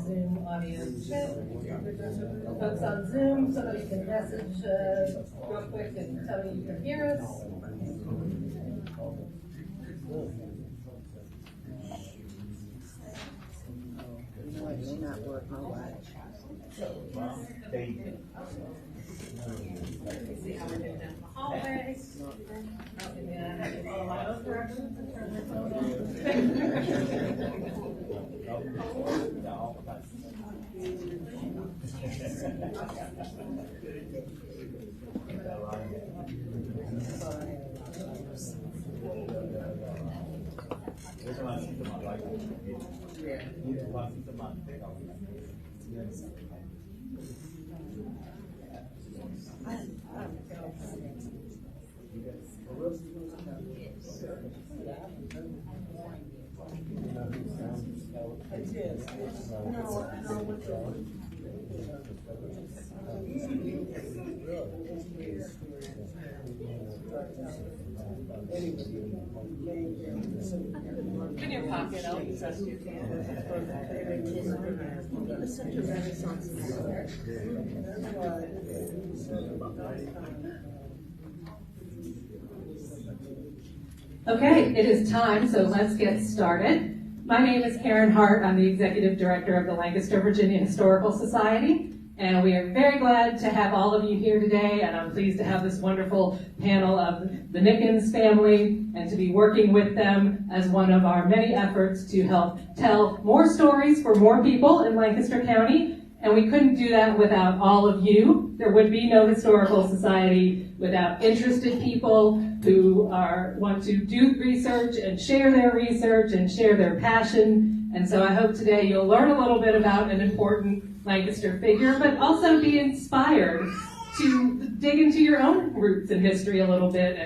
Zoom audio check. Folks on Zoom, somebody can message real quick and tell me you can hear us. It may not work, nobody. See how we're doing down the hallway. And then I have to follow my own directions and turn my phone in your pocket, I'll trust you can. Okay, it is time, so let's get started. My name is Karen Hart. I'm the Executive Director of the Lancaster, Virginia Historical Society, and we are very glad to have all of you here today, and I'm pleased to have this wonderful panel of the Nickens family and to be working with them as one of our many efforts to help tell more stories for more people in Lancaster County, and we couldn't do that without all of you. There would be no Historical Society without interested people who want to do research and share their passion. And so I hope today you'll learn a little bit about an important Lancaster figure, but also be inspired to dig into your own roots and history a little bit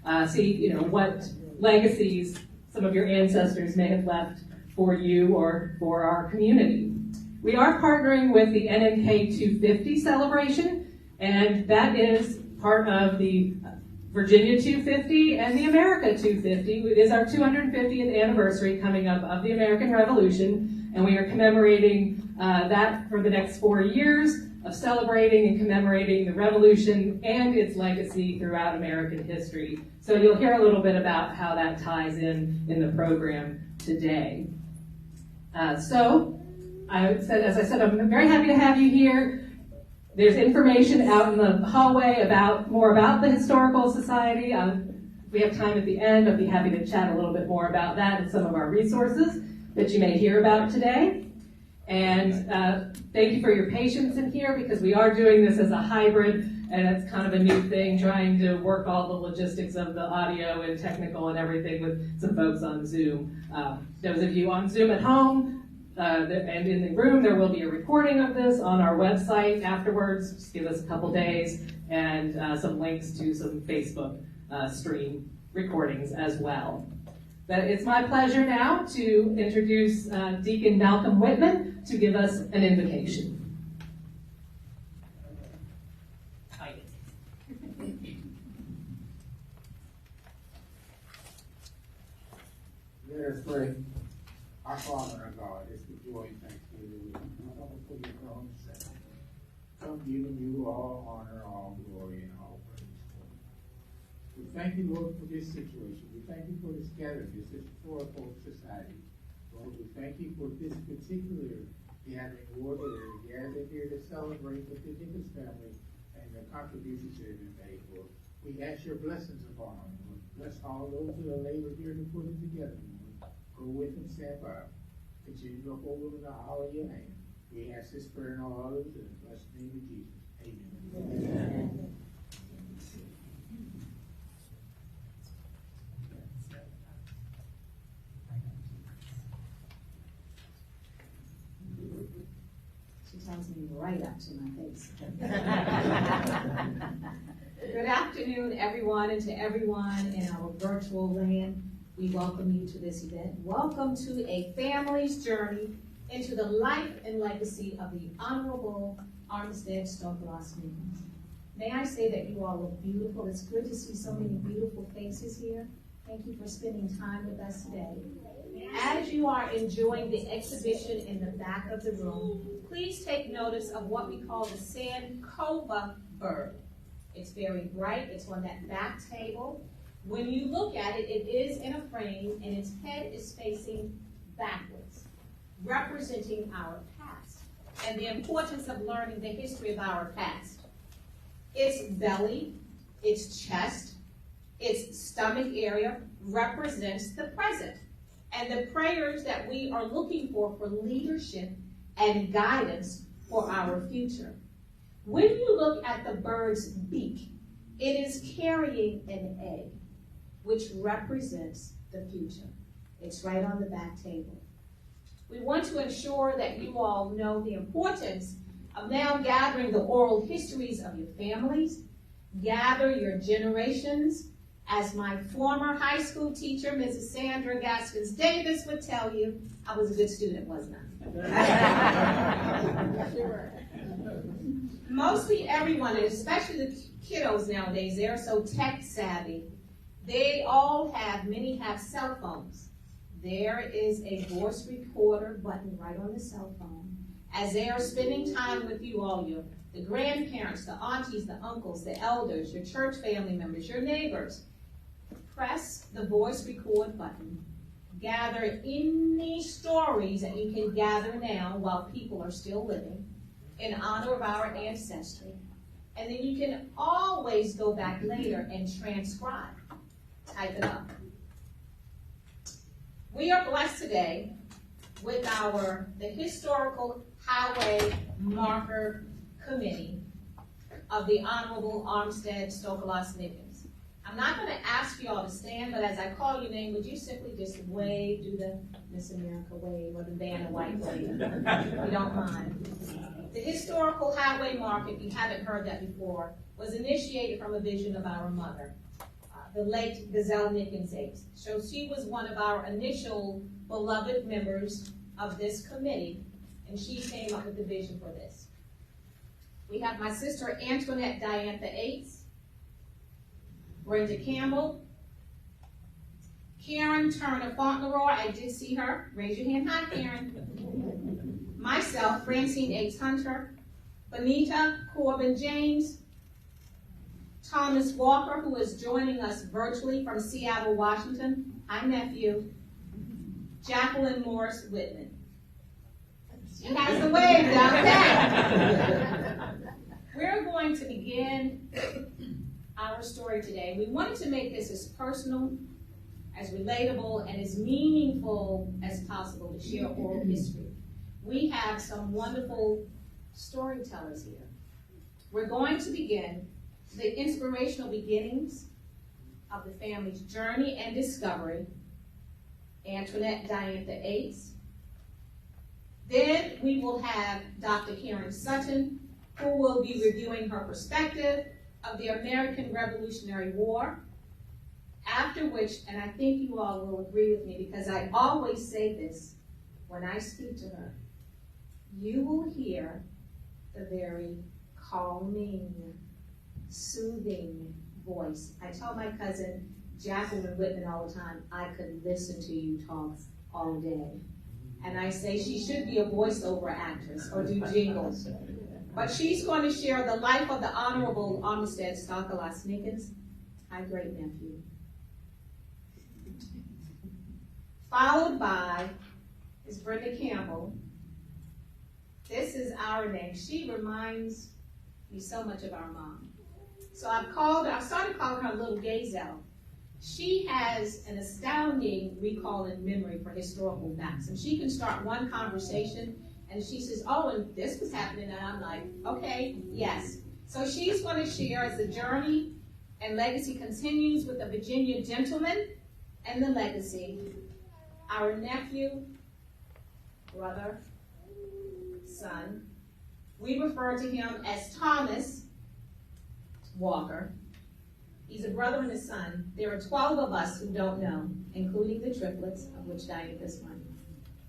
and see, what legacies some of your ancestors may have left for you or for our community. We are partnering with the NNK 250 celebration, and that is part of the Virginia 250 and the America 250. It is our 250th anniversary coming up of the American Revolution, and we are commemorating that for the next 4 years of celebrating and commemorating the Revolution and its legacy throughout American history. So you'll hear a little bit about how that ties in the program today. As I said, I'm very happy to have you here. There's information out in the hallway more about the Historical Society. If we have time at the end, I'd be happy to chat a little bit more about that and some of our resources that you may hear about today. And thank you for your patience in here, because we are doing this as a hybrid, and it's kind of a new thing, trying to work all the logistics of the audio and technical and everything with some folks on Zoom. Those of you on Zoom at home, and in the room, there will be a recording of this on our website afterwards. Just give us a couple days, and some links to some Facebook stream recordings as well. But it's my pleasure now to introduce Deacon Malcolm Whitman to give us an invocation. Let us pray. Our Father, our God, it's with joy and thanksgiving we come before your throne today. Come giving you all honor, all glory, and all praise. We thank you, Lord, for this situation. We thank you for this gathering, this historical society. Lord, we thank you for this particular gathering, Lord, that are gathered here to celebrate with the Nickens family and the contributions that have been made, Lord. We ask your blessings upon them, Lord. Bless all those who are labored here to put it together, Lord. Go with and stand by. Continue to hold them in the hollow of your hand. We ask this prayer and all others in the blessed name of Jesus. Amen. Amen. 'She tells me right up to my face. Good afternoon, everyone, and to everyone in our virtual land. We welcome you to this event. Welcome to a family's journey into the life and legacy of the Honorable Armistead S Nickens. May I say that you all look beautiful. It's good to see so many beautiful faces here. Thank you for spending time with us today. As you are enjoying the exhibition in the back of the room, please take notice of what we call the Sandcova bird. It's very bright. It's on that back table. When you look at it, it is in a frame, and its head is facing backwards, representing our past and the importance of learning the history of our past. Its belly, its chest, its stomach area represents the present and the prayers that we are looking for leadership and guidance for our future. When you look at the bird's beak, it is carrying an egg, which represents the future. It's right on the back table. We want to ensure that you all know the importance of now gathering the oral histories of your families, gather your generations. As my former high school teacher, Mrs. Sandra Gaskins Davis, would tell you, I was a good student, wasn't I? Sure. Mostly everyone, and especially the kiddos nowadays, they're so tech savvy. Many have cell phones. There is a voice recorder button right on the cell phone. As they are spending time with you all, the grandparents, the aunties, the uncles, the elders, your church family members, your neighbors, press the voice record button. Gather any stories that you can gather now while people are still living in honor of our ancestry. And then you can always go back later and transcribe. Type it up. We are blessed today with the Historical Highway Marker Committee of the Honorable Armistead S Nickens. I'm not going to ask you all to stand, but as I call your name, would you simply just wave, do the Miss America wave or the Vanna White wave, if you don't mind. The Historical Highway Marker, if you haven't heard that before, was initiated from a vision of our mother, the late Gazelle Nickens. So she was one of our initial beloved members of this committee, and she came up with the vision for this. We have my sister Antoinette Diantha Ates, Brenda Campbell, Karen Turner Fauntleroy, I did see her, raise your hand, hi Karen. Myself, Francine H. Hunter, Benita Corbin James, Thomas Walker, who is joining us virtually from Seattle, Washington, hi nephew, Jacqueline Morris Whitman. She has the wave down there. We're going to begin our story today. We wanted to make this as personal, as relatable, and as meaningful as possible to share oral history. We have some wonderful storytellers here. We're going to begin the inspirational beginnings of the family's journey and discovery, Antoinette Diantha Ates. Then we will have Dr. Karen Sutton, who will be reviewing her perspective of the American Revolutionary War, after which, and I think you all will agree with me because I always say this when I speak to her, you will hear the very calming, soothing voice. I tell my cousin Jacqueline Whitman all the time, I could listen to you talk all day. And I say she should be a voiceover actress or do jingles. But she's going to share the life of the Honorable Armistead S Nickens, my great nephew. Followed by is Brenda Campbell. This is our name. She reminds me so much of our mom. So I started calling her Little Gazelle. She has an astounding recall and memory for historical facts. And she can start one conversation and she says, oh, and this was happening. And I'm like, okay, yes. So she's going to share as the journey and legacy continues with the Virginia gentleman and the legacy. Our nephew, brother, son. We refer to him as Thomas Walker. He's a brother and a son. There are 12 of us who don't know, including the triplets, of which died this month.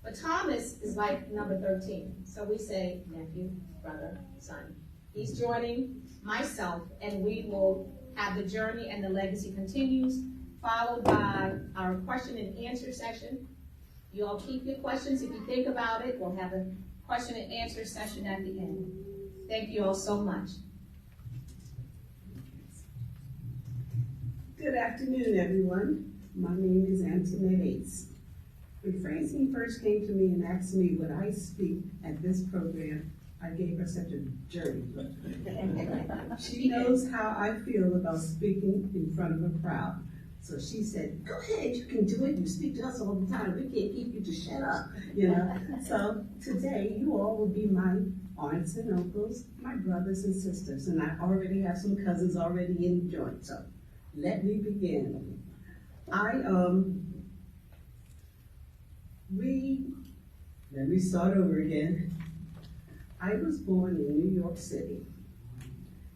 But Thomas is like number 13. So we say nephew, brother, son. He's joining myself, and we will have the journey and the legacy continues, followed by our question and answer session. You all keep your questions if you think about it. We'll have a question and answer session at the end. Thank you all so much. Good afternoon, everyone. My name is Antoinette Ace. When Francine first came to me and asked me would I speak at this program, I gave her such a dirty look. She knows how I feel about speaking in front of a crowd. So she said, go ahead, you can do it. You speak to us all the time. We can't keep you to shut up, you know. So today, you all will be my aunts and uncles, my brothers and sisters, and I already have some cousins already in the joint. So let me begin. Let me start over again. I was born in New York City.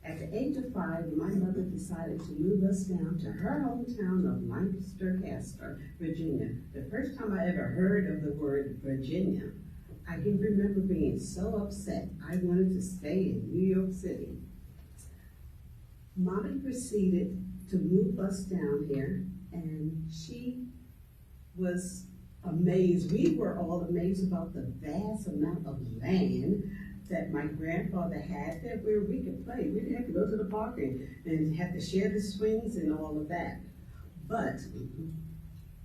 At the age of 5, my mother decided to move us down to her hometown of Lancaster, Virginia. The first time I ever heard of the word Virginia, I can remember being so upset. I wanted to stay in New York City. Mommy proceeded to move us down here, and she was amazed. We were all amazed about the vast amount of land that my grandfather had there where we could play. We didn't have to go to the park and have to share the swings and all of that. But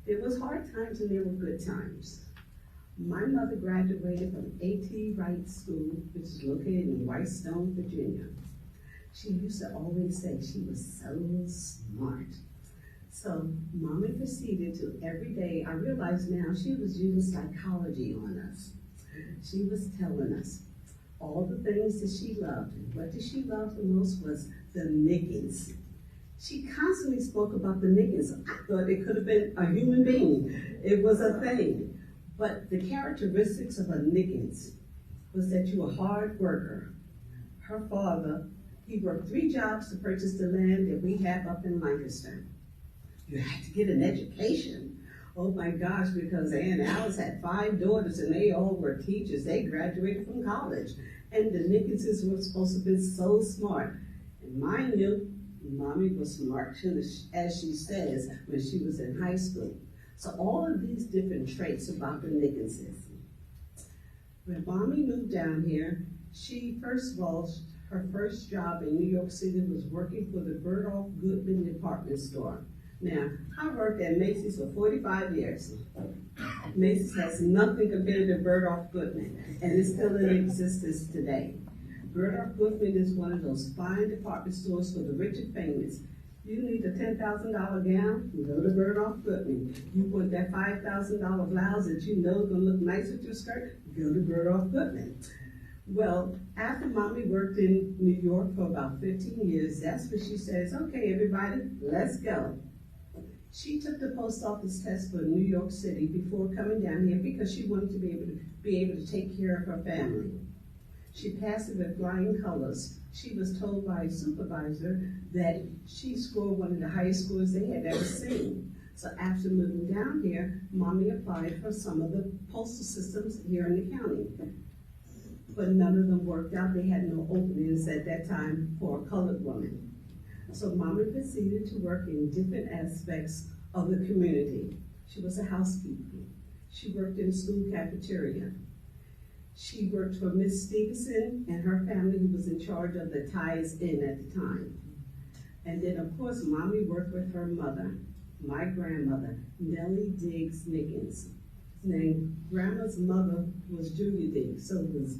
there was hard times and there were good times. My mother graduated from A.T. Wright School, which is located in Whitestone, Virginia. She used to always say she was so smart. So Mommy proceeded to every day, I realize now she was using psychology on us. She was telling us all the things that she loved. And what did she love the most was the Nickens. She constantly spoke about the Nickens. I thought it could have been a human being. It was a thing. But the characteristics of a Nickens was that you were a hard worker. Her father, he worked 3 jobs to purchase the land that we have up in Lancaster. You had to get an education. Oh my gosh, because Ann and Alice had 5 daughters and they all were teachers. They graduated from college. And the Nickenses were supposed to be so smart. And mind you, Mommy was smart, as she says, when she was in high school. So all of these different traits about the Nickenses. When Mommy moved down here, she, first of all, her first job in New York City was working for the Bergdorf Goodman department store. Now, I worked at Macy's for 45 years. Macy's has nothing compared to Bergdorf Goodman, and it's still in existence today. Bergdorf Goodman is one of those fine department stores for the rich and famous. You need a $10,000 gown, you go to Bergdorf Goodman. You want that $5,000 blouse that you know is going to look nice with your skirt, go to Bergdorf Goodman. Well, after Mommy worked in New York for about 15 years, that's when she says, okay, everybody, let's go. She took the post office test for New York City before coming down here because she wanted to be able to take care of her family. She passed it with flying colors. She was told by a supervisor that she scored one of the highest scores they had ever seen. So after moving down here, Mommy applied for some of the postal systems here in the county. But none of them worked out. They had no openings at that time for a colored woman. So Mommy proceeded to work in different aspects of the community. She was a housekeeper. She worked in the school cafeteria. She worked for Miss Stevenson and her family, who was in charge of the Ties Inn at the time. And then, of course, Mommy worked with her mother, my grandmother, Nellie Diggs Nickens. Now, Grandma's mother was Julia Diggs, so it was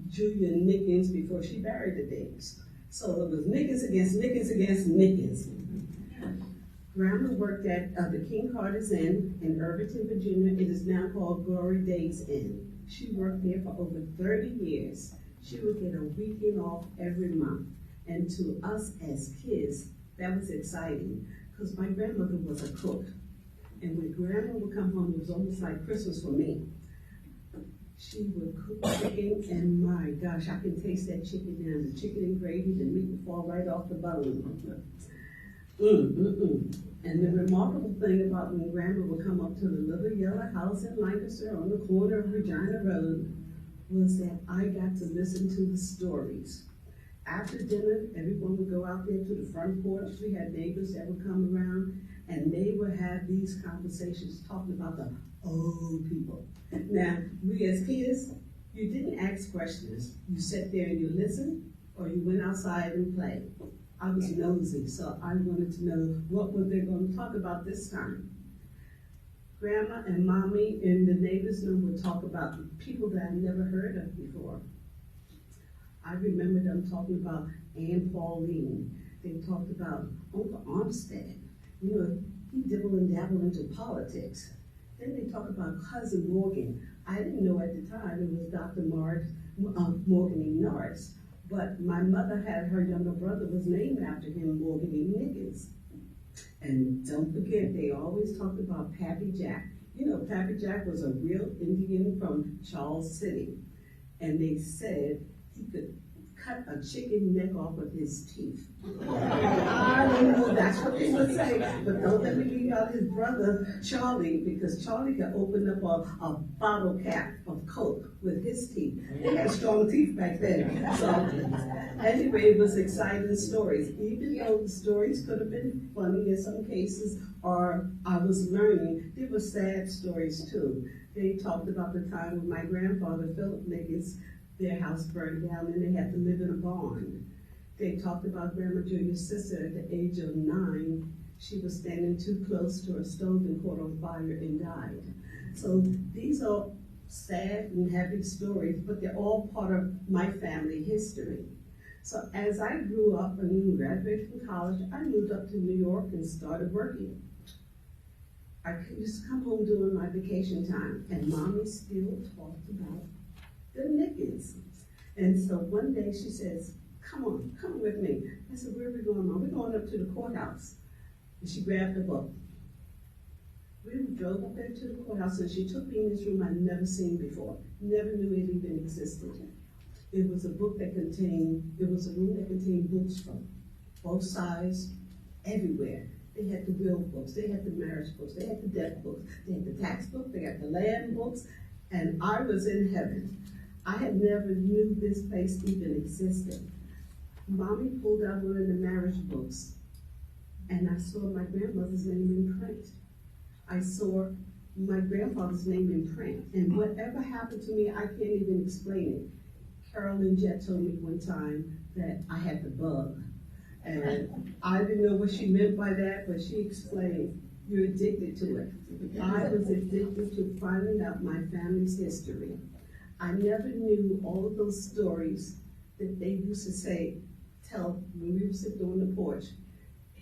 Julia Nickens before she married the Diggs. So it was Nickens against Nickens against Nickens. Grandma worked at the King Carter's Inn in Irvington, Virginia. It is now called Glory Days Inn. She worked there for over 30 years. She would get a weekend off every month. And to us as kids, that was exciting because my grandmother was a cook. And when grandma would come home, it was almost like Christmas for me. She would cook chicken, and my gosh, I can taste that chicken now. The chicken and gravy, the meat would fall right off the bone. And the remarkable thing about when grandma would come up to the little yellow house in Lancaster on the corner of Regina Road was that I got to listen to the stories. After dinner, everyone would go out there to the front porch. We had neighbors that would come around, and they would have these conversations talking about the old people. Now, we as kids, you didn't ask questions. You sat there and you listened, or you went outside and played. I was nosy, so I wanted to know what were they going to talk about this time. Grandma and Mommy in the neighbors' room would talk about people that I'd never heard of before. I remember them talking about Aunt Pauline. They talked about Uncle Armistead. You know, he dibble and dabble into politics. Then they talked about Cousin Morgan. I didn't know at the time it was Dr. Morgan E. Norris. But my mother had her younger brother was named after him, Morgan E. Nickens. And don't forget, they always talked about Pappy Jack. You know, Pappy Jack was a real Indian from Charles City. And they said he could cut a chicken neck off with his teeth. I don't know, that's what they would say. But don't let me leave out his brother, Charlie, because Charlie could open up a bottle cap of Coke with his teeth. They had strong teeth back then. So anyway, it was exciting stories. Even though the stories could have been funny in some cases, or I was learning, there were sad stories too. They talked about the time when my grandfather, Philip Nickens, their house burned down and they had to live in a barn. They talked about Grandma Junior's sister at the age of 9. She was standing too close to a stove and caught on fire and died. So these are sad and heavy stories, but they're all part of my family history. So as I grew up and graduated from college, I moved up to New York and started working. I could just come home during my vacation time, and Mommy still talked about the Nickens. And so one day she says, come with me. I said, where are we going, Mom? We're going up to the courthouse. And she grabbed a book. We drove up there to the courthouse, and she took me in this room I'd never seen before. Never knew it even existed. It was a room that contained books from both sides, everywhere. They had the will books, they had the marriage books, they had the death books, they had the tax book, they had the land books, and I was in heaven. I had never knew this place even existed. Mommy pulled out one of the marriage books, and I saw my grandmother's name in print. I saw my grandfather's name in print, and whatever happened to me, I can't even explain it. Carolyn Jett told me one time that I had the bug, and I didn't know what she meant by that, but she explained, you're addicted to it. I was addicted to finding out my family's history. I never knew all of those stories that they used to tell when we would sit on the porch.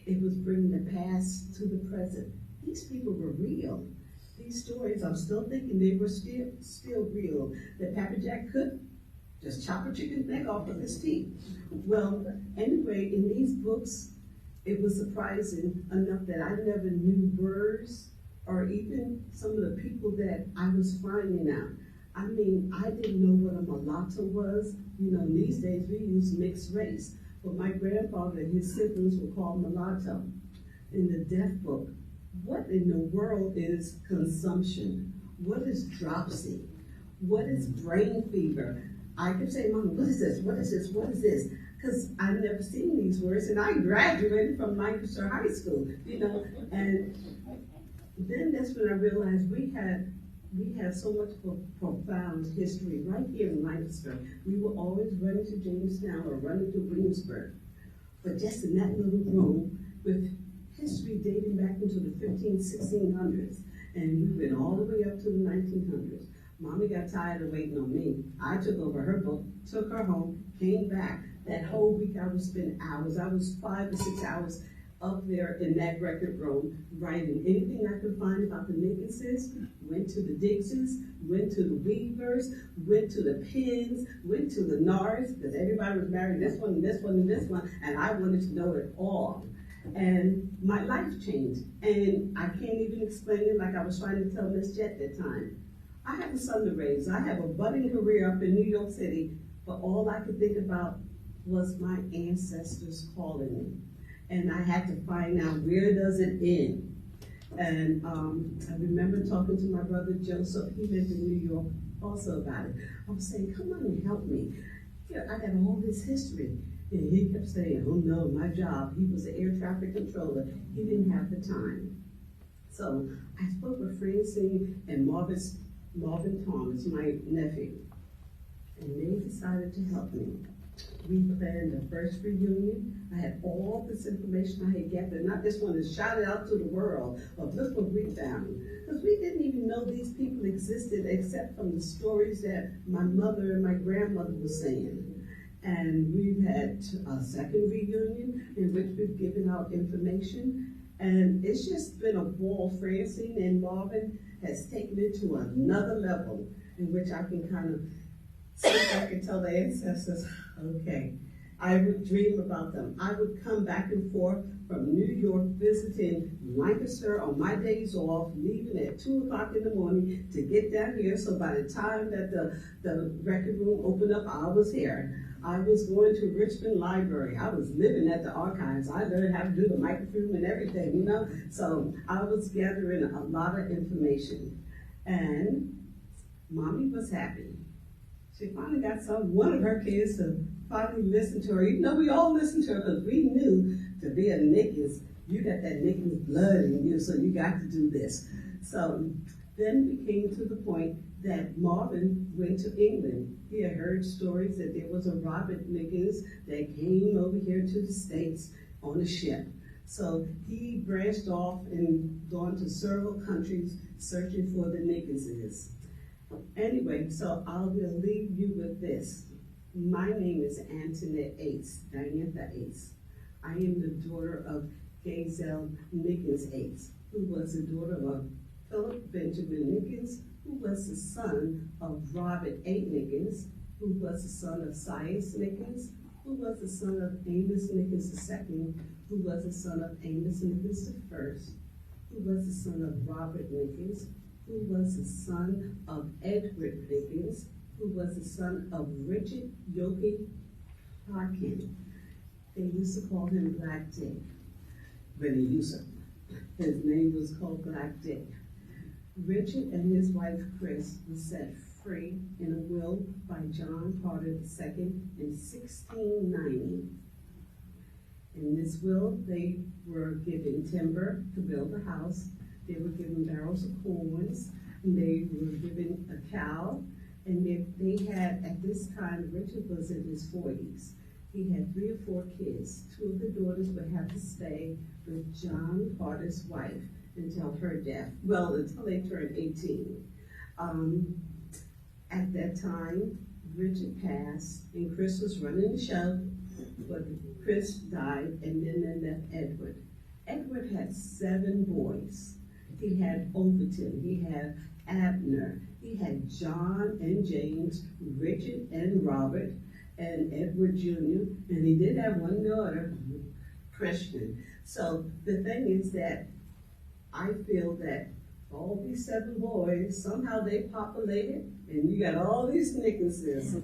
It was bringing the past to the present. These people were real. These stories, I'm still thinking they were still real. That Pappy Jack could just chop a chicken's neck off with his teeth. Well, anyway, in these books, it was surprising enough that I never knew words or even some of the people that I was finding out. I mean, I didn't know what a mulatto was. You know, these days we use mixed race. But my grandfather and his siblings were called mulatto. In the death book, what in the world is consumption? What is dropsy? What is brain fever? I could say, Mom, what is this? What is this? What is this? Because I've never seen these words, and I graduated from Lancaster High School, you know. And then that's when I realized we have so much profound history right here in Lancaster. We were always running to Jamestown or running to Williamsburg, but just in that little room with history dating back into the 1600s, and we went all the way up to the 1900s. Mommy got tired of waiting on me. I took over her book, took her home, came back. That whole week I would spend hours. I was 5 or 6 hours up there in that record room writing anything I could find about the Nickenses, went to the Dixons, went to the Weavers, went to the Pins, went to the Nars, because everybody was married, this one, and this one, and this one, and I wanted to know it all. And my life changed, and I can't even explain it like I was trying to tell Miss Jet that time. I have a son to raise. I have a budding career up in New York City, but all I could think about was my ancestors calling me. And I had to find out, where does it end? And I remember talking to my brother Joseph, he lived in New York also about it. I was saying, come on and help me. Here, I got all this history. And he kept saying, oh no, my job. He was an air traffic controller. He didn't have the time. So I spoke with Francine and Marvin Thomas, my nephew, and they decided to help me. We planned the first reunion. I had all this information I had gathered, and I just wanted to shout it out to the world of look what we found. Because we didn't even know these people existed except from the stories that my mother and my grandmother were saying. And we've had a second reunion in which we've given out information. And it's just been a ball. Francine and Marvin has taken it to another level in which I can kind of sit back and tell the ancestors, okay, I would dream about them. I would come back and forth from New York visiting Lancaster on my days off, leaving at 2 o'clock in the morning to get down here. So by the time that the record room opened up, I was here. I was going to Richmond Library. I was living at the archives. I learned how to do the microfilm and everything, you know? So I was gathering a lot of information. And Mommy was happy. She finally got one of her kids to finally listen to her, even though we all listened to her, because we knew to be a Nickens, you got that Nickens blood in you, so you got to do this. So then we came to the point that Marvin went to England. He had heard stories that there was a Robert Nickens that came over here to the States on a ship. So he branched off and gone to several countries searching for the Nickenses. Anyway, so I will leave you with this. My name is Antoinette Ace, Diantha Ace. I am the daughter of Gazelle Nickens Ace, who was the daughter of Philip Benjamin Nickens, who was the son of Robert A. Nickens, who was the son of Sias Nickens, who was the son of Amos Nickens II, who was the son of Amos Nickens I, who was the son of Robert Nickens, who was the son of Edward Nickens, who was the son of Richard Yogi Harkin. They used to call him Black Dick. When he used to, his name was called Black Dick. Richard and his wife Chris were set free in a will by John Carter II in 1690. In this will, they were given timber to build a house. They were given barrels of corn. They were given a cow. And they had, at this time, Richard was in his 40s. He had 3 or 4 kids. 2 of the daughters would have to stay with John Carter's wife until her death. Well, until they turned 18. At that time, Richard passed, and Chris was running the show, but Chris died, and then they left Edward. Edward had 7 boys. He had Overton, he had Abner, he had John and James, Richard and Robert, and Edward Jr., and he did have 1 daughter, Christian. So the thing is that I feel that all these 7 boys, somehow they populated, and you got all these Nickenses.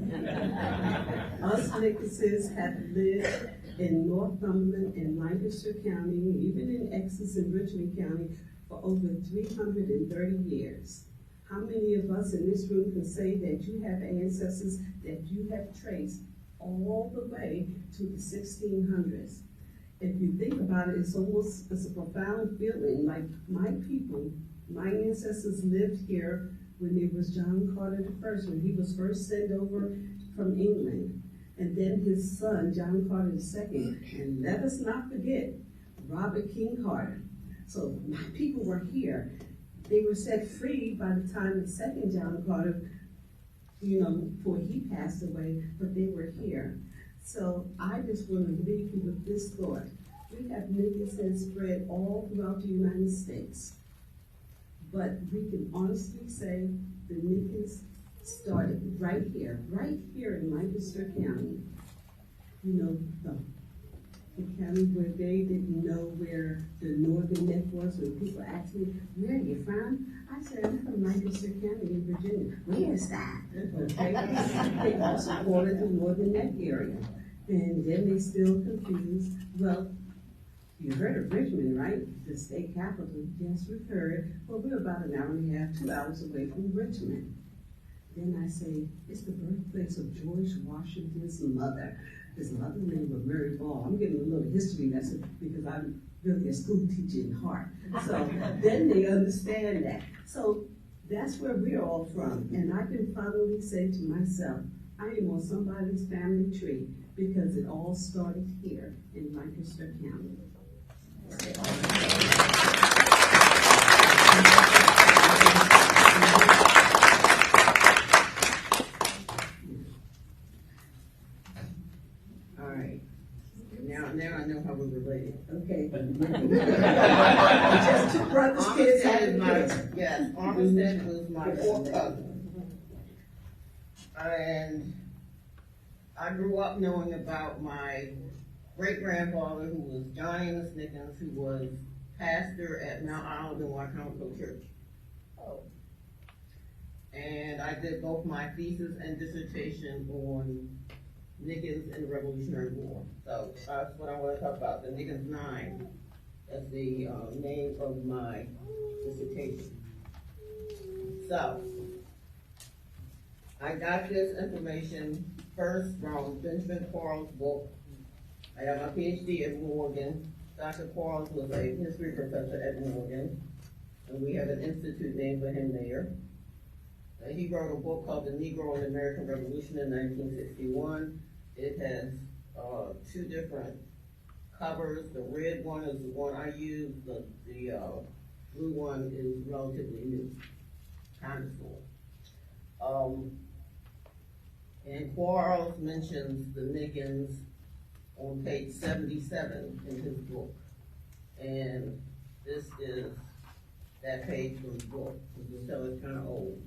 Us Nickenses have lived in Northumberland and Lancaster County, even in Essex and Richmond County, for over 330 years. How many of us in this room can say that you have ancestors that you have traced all the way to the 1600s? If you think about it, it's a profound feeling. Like my people, my ancestors lived here when it was John Carter I, when he was first sent over from England. And then his son, John Carter II. And let us not forget, Robert King Carter. So my people were here. They were set free by the time the second John Carter, before he passed away, but they were here. So I just want to leave you with this thought. We have Nickens spread all throughout the United States. But we can honestly say the Nickens started right here in Lancaster County. You know, the county where they didn't know where the northern neck was. When people asked me, where are you from? I said, I'm from Lancaster County in Virginia. Where is that? Okay. They also called it the northern neck area. And then they still confused. Well, you heard of Richmond, right? The state capital. Yes, we've heard. Well, we're about an hour and a half, 2 hours away from Richmond. Then I say, it's the birthplace of George Washington's mother. His mother's name was Mary Ball. I'm getting a little history lesson because I'm really a school teacher in heart. So then they understand that. So that's where we're all from. And I can finally say to myself, I am on somebody's family tree because it all started here in Lancaster County. All right. Now I know how we're related. Okay. Just two brothers, kids, Armistead is my, kids. yes, Armistead was my fourth cousin. And I grew up knowing about my great-grandfather, who was John S Nickens, who was pastor at Mount Olive and Wycomico Church. And I did both my thesis and dissertation on Nickens and the Revolutionary War. So that's what I want to talk about, the Nickens 9. That's the name of my dissertation. So, I got this information first from Benjamin Quarles' book. I got my PhD at Morgan. Dr. Quarles was a history professor at Morgan, and we have an institute named for him there. He wrote a book called The Negro and the American Revolution in 1961. It has two different covers. The red one is the one I use. The blue one is relatively new, kind of small. And Quarles mentions the Nickens on page 77 in his book. And this is that page from the book. You can tell it's kind of old.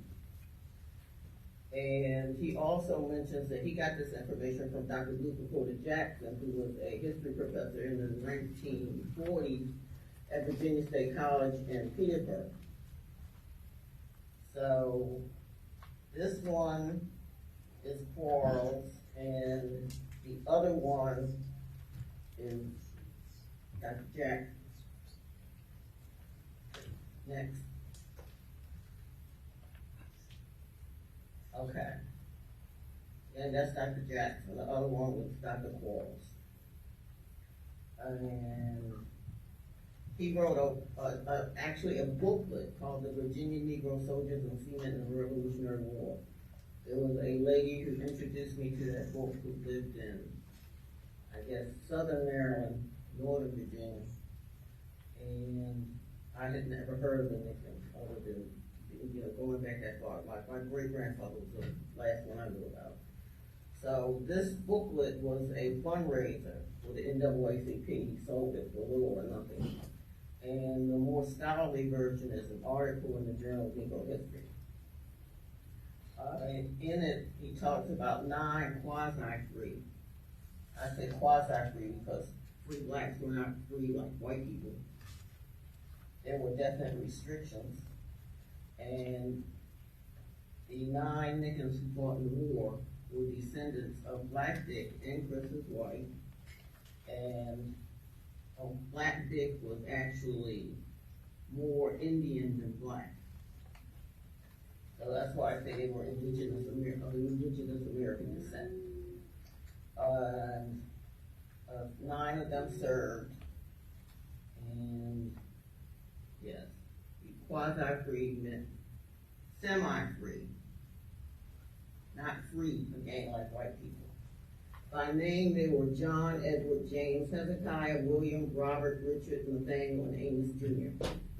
And he also mentions that he got this information from Dr. Luther Porter Jackson, who was a history professor in the 1940s at Virginia State College in Petersburg. So this one is Quarles, and the other one is Dr. Jackson. Next. Okay. And that's Dr. Jackson. The other one was Dr. Quarles. And he wrote actually a booklet called The Virginia Negro Soldiers and Seamen in the Revolutionary War. There was a lady who introduced me to that book who lived in, I guess, Southern Maryland, Northern Virginia. And I had never heard of the Nickens other than, going back that far. My great-grandfather was the last one I knew about. So this booklet was a fundraiser for the NAACP. He sold it for little or nothing. And the more scholarly version is an article in the Journal of Negro History. In it, he talks about 9 quasi-free. I say quasi-free because free blacks were not free like white people. There were definite restrictions. And the 9 Nickens who fought in the war were descendants of Black Dick and Christmas White. And Black Dick was actually more Indian than black. So that's why I say they were indigenous American descent. 9 of them served. And yes, quasi-free meant semi-free, not free, again, like white people. By name, they were John, Edward, James, Hezekiah, William, Robert, Richard, Nathaniel, and Amos Jr.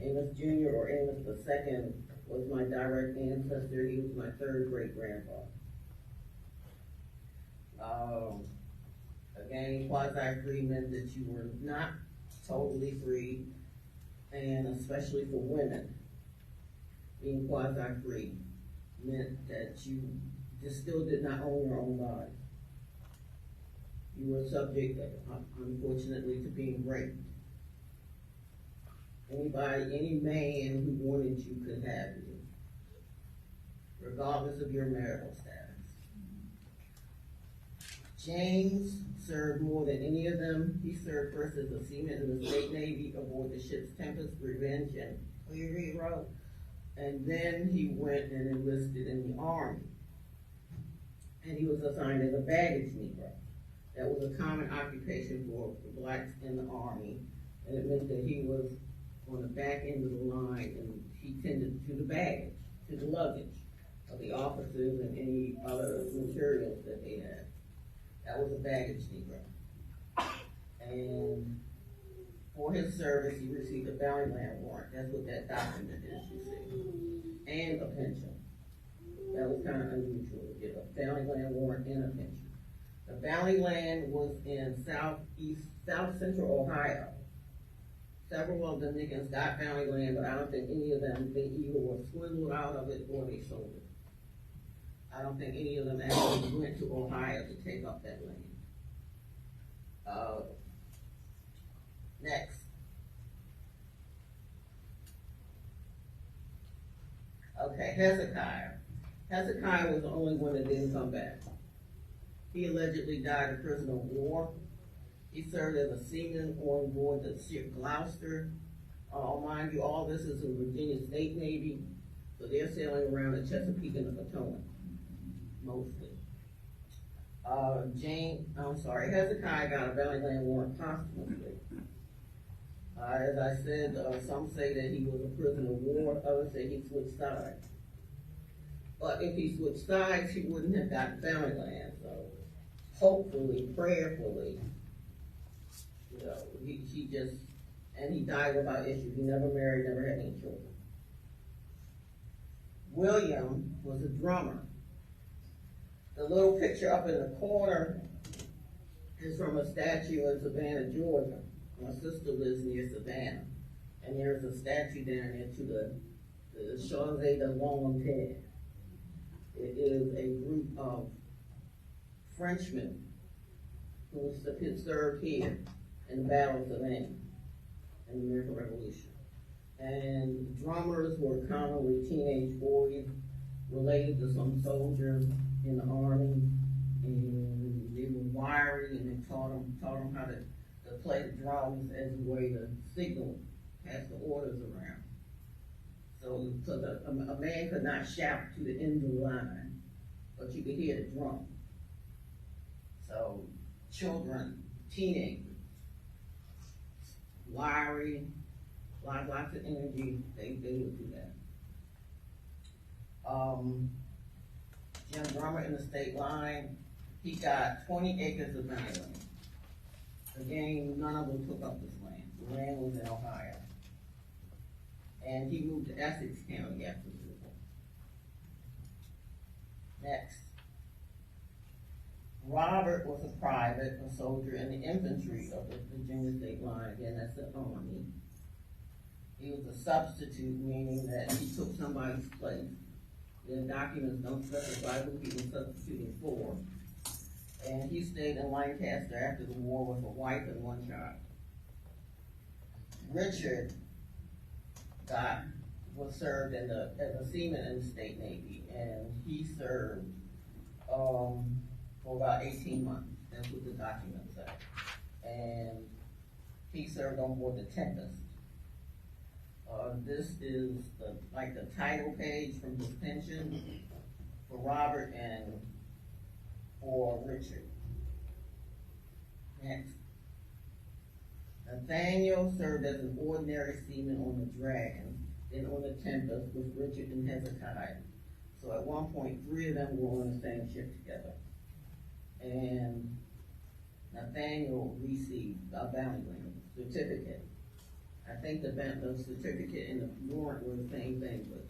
Amos Jr. or Amos II was my direct ancestor. He was my 3rd great-grandfather. Again, quasi-free meant that you were not totally free, and especially for women, being quasi-free meant that you just still did not own your own body. You were subject, unfortunately, to being raped. Any man who wanted you could have you, regardless of your marital status. James served more than any of them. He served first as a seaman in the State Navy aboard the ships Tempest, Revenge, and Cleary Road. And then he went and enlisted in the Army. And he was assigned as a baggage Negro. That was a common occupation for blacks in the Army. And it meant that he was on the back end of the line, and he tended to the baggage, to the luggage of the officers and any other materials that they had. That was a baggage Negro. And for his service, he received a bounty land warrant. That's what that document is, you see. And a pension. That was kind of unusual to get a bounty land warrant and a pension. The bounty land was in south central Ohio. Several of the Nickens got bounty land, but I don't think any of them, they either were swindled out of it or they sold it. I don't think any of them actually went to Ohio to take up that land. Next. Okay, Hezekiah. Hezekiah was the only one that didn't come back. He allegedly died a prisoner of war. He served as a seaman on board the ship Gloucester. Mind you, all this is in Virginia State Navy, so they're sailing around the Chesapeake and the Potomac, mostly. Hezekiah got a bounty land warrant posthumously. As I said, some say that he was a prisoner of war, others say he switched sides. But if he switched sides, he wouldn't have gotten bounty land, so hopefully, prayerfully, you know, he died without issue. He never married, never had any children. William was a drummer. The little picture up in the corner is from a statue in Savannah, Georgia. My sister lives near Savannah, and there's a statue down there to the Chose de Volontaire. It is a group of Frenchmen who served here in the Battle of Savannah in the American Revolution. And drummers were commonly teenage boys related to some soldier in the army, and they were wiry, and they taught them how to play the drums as a way to signal, pass the orders around. So a man could not shout to the end of the line, but you could hear the drum. So children, teenagers, wiry, lots of energy, they would do that. Jim Drummer in the state line, he got 20 acres of land. Again, none of them took up this land. The land was in Ohio. And he moved to Essex County after the war. Next. Robert was a private, a soldier in the infantry of the Virginia state line. Again, that's the Army. He was a substitute, meaning that he took somebody's place. The documents don't specify who he was substituting for. And he stayed in Lancaster after the war with a wife and one child. Richard was served as a seaman in the state Navy, and he served for about 18 months. That's what the documents say. And he served on board the Tempest. This is the title page from his pension for Robert and for Richard. Next. Nathaniel served as an ordinary seaman on the Dragon, then on the Tempest with Richard and Hezekiah. So at one point, 3 of them were on the same ship together. And Nathaniel received a bounty land certificate. I think the certificate and the warrant were the same thing, but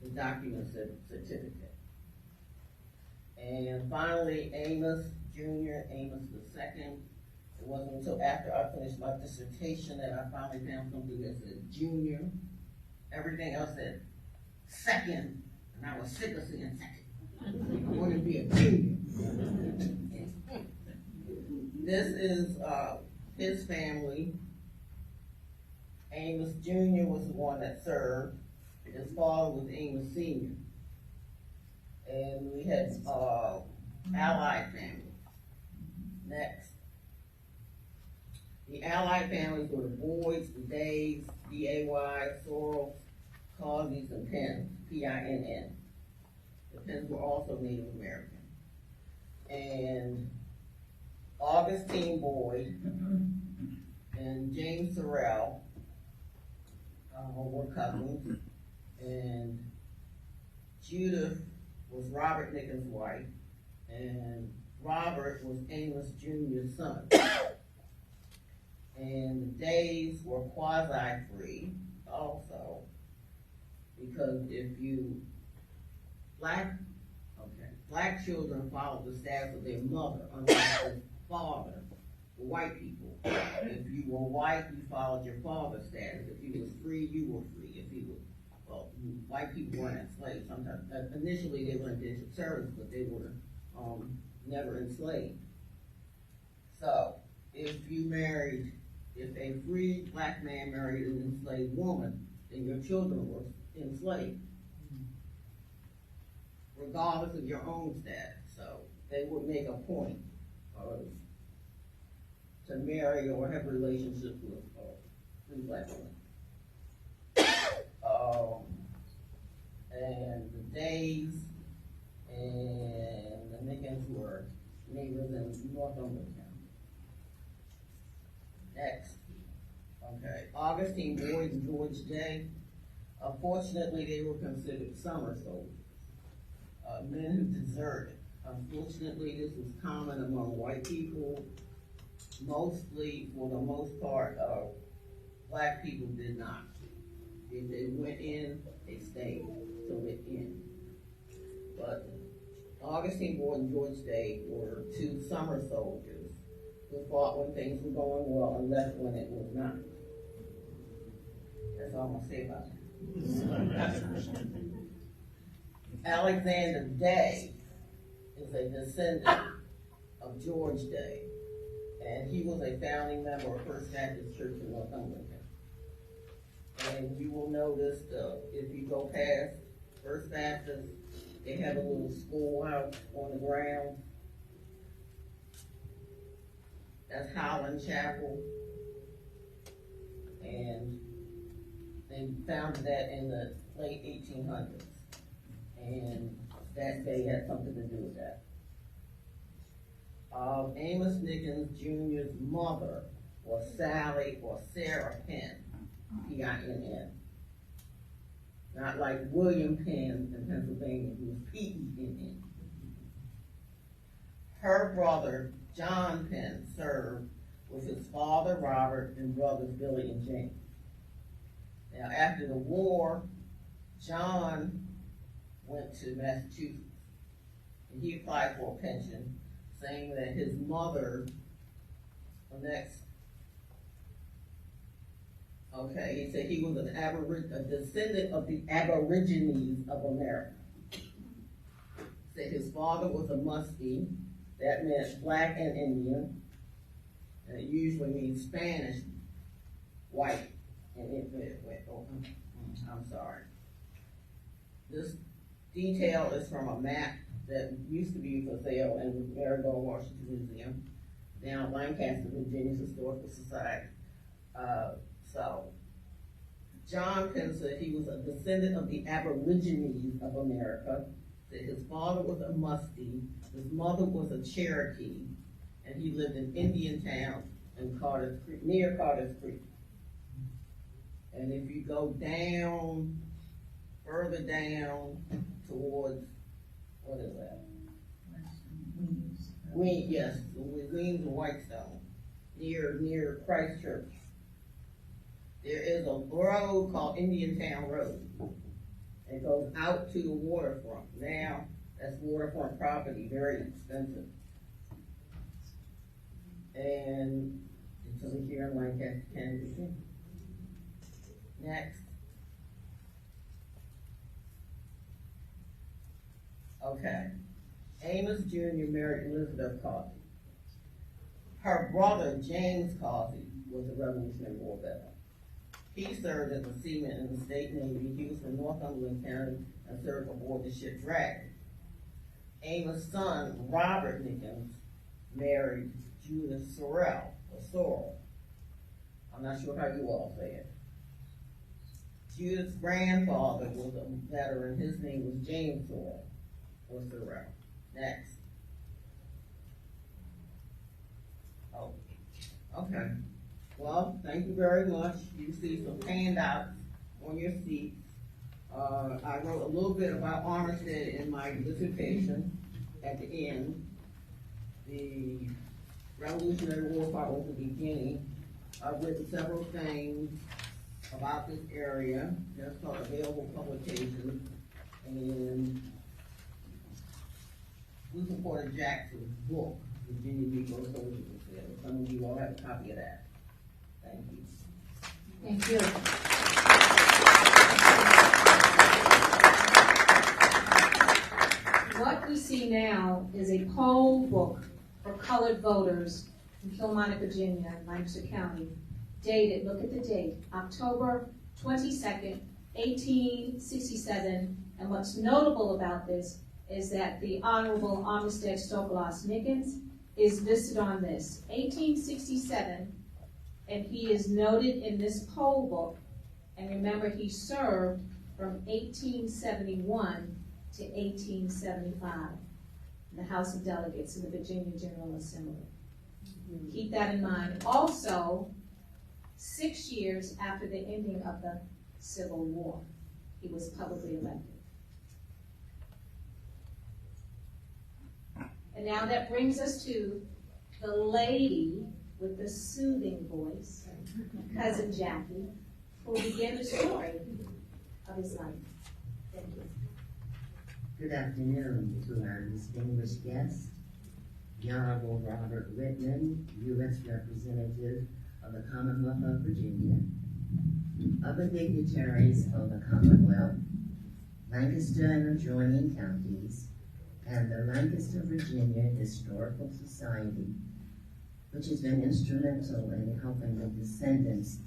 the document said certificate. And finally, Amos Jr., Amos II, It wasn't until after I finished my dissertation that I finally found something that said junior. Everything else said second, and I was sick of saying second. I wanted to be a junior. This is his family. Amos Jr. was the one that served. His father was Amos Sr. And we had allied families. Next. The allied families were the Boyds, the Days, D-A-Y, Sorrels, Causeys, and Penns, P-I-N-N. The Penns were also Native American. And Augustine Boyd and James Sorrell were cousins. And Judith was Robert Nickens' wife. And Robert was Amos Jr.'s son. And the Days were quasi-free also, because black children followed the status of their mother, unlike their father, for white people. If you were white, you followed your father's status. If he was free, you were free. If he was, white people weren't enslaved. Sometimes, initially they were indentured servants, but they were never enslaved. So, if a free black man married an enslaved woman, then your children were enslaved, regardless of your own status. So they would make a point to marry or have relationships with free black women. And the Days and the Nickens were neighbors in Northumberland County. Next. Okay, Augustine Boyd and George Day. Unfortunately, they were considered summer soldiers, men who deserted. Unfortunately, this was common among white people. Mostly, for the most part, black people did not. If they went in, they stayed till the end. But Augustine Boyd and George Day were two summer soldiers who fought when things were going well and left when it was not. That's all I'm gonna say about that. Alexander Day is a descendant of George Day, and he was a founding member of First Baptist Church in Northumberland. And you will notice if you go past First Baptist, they have a little schoolhouse on the ground. That's Howland Chapel. And they founded that in the late 1800s. And that day had something to do with that. Amos Nickens Jr.'s mother was Sally or Sarah Penn, P-I-N-N. Not like William Penn in Pennsylvania, who was P-E-N-N. Her brother, John Penn, served with his father, Robert, and brothers, Billy and James. Now, after the war, John went to Massachusetts, and he applied for a pension, saying that his mother, he said he was a descendant of the Aborigines of America. Said his father was a Muskie, that meant black and Indian, and it usually means Spanish, white, and I'm sorry. This detail is from a map that used to be for sale in Marigold, Washington Museum, now Lancaster, Virginia's Historical Society. So, John Penn said he was a descendant of the Aborigines of America, that his father was a Muskie, his mother was a Cherokee, and he lived in Indiantown and near Carter's Creek. And if you go down, further down towards, what is that? Weems and Whitestone, near Christchurch. There is a road called Indiantown Road. It goes out to the waterfront. Now, that's waterfront property, very expensive. and until we hear Lancaster County. Next. Okay. Amos Jr. married Elizabeth Cosby. Her brother, James Cosby, was a Revolutionary War veteran. He served as a seaman in the state Navy. He was from Northumberland County and served aboard the ship Dragon. Amos' son, Robert Nickens, married Judith Sorrell, or Sorrell. I'm not sure how you all say it. Judith's grandfather was a veteran. His name was James Sorrell, or Sorrell. Next. Oh, okay. Well, thank you very much. You see some handouts on your seats. I wrote a little bit about Armistead in my dissertation at the end. The Revolutionary War part was the beginning. I've written several things about this area. That's called available publications. And we supported Jackson's book, Virginia Negro Soldiers. Some of you all have a copy of that. Thank you. Thank you. What we see now is a poll book for colored voters in Kilmarnock, Virginia, Lancaster County, dated, look at the date, October 22nd, 1867. And what's notable about this is that the Honorable Armistead S Nickens is listed on this, 1867, and he is noted in this poll book. And remember, he served from 1871 to 1875 in the House of Delegates in the Virginia General Assembly. Keep that in mind. Also, 6 years after the ending of the Civil War, he was publicly elected. And now that brings us to the lady with the soothing voice, Cousin Jackie, who will begin the story of his life. Thank you. Good afternoon to our distinguished guest, the Honorable Robert Whitman, U.S. Representative of the Commonwealth of Virginia, other dignitaries of the Commonwealth, Lancaster and adjoining counties, and the Lancaster, Virginia Historical Society, which has been instrumental in helping the descendants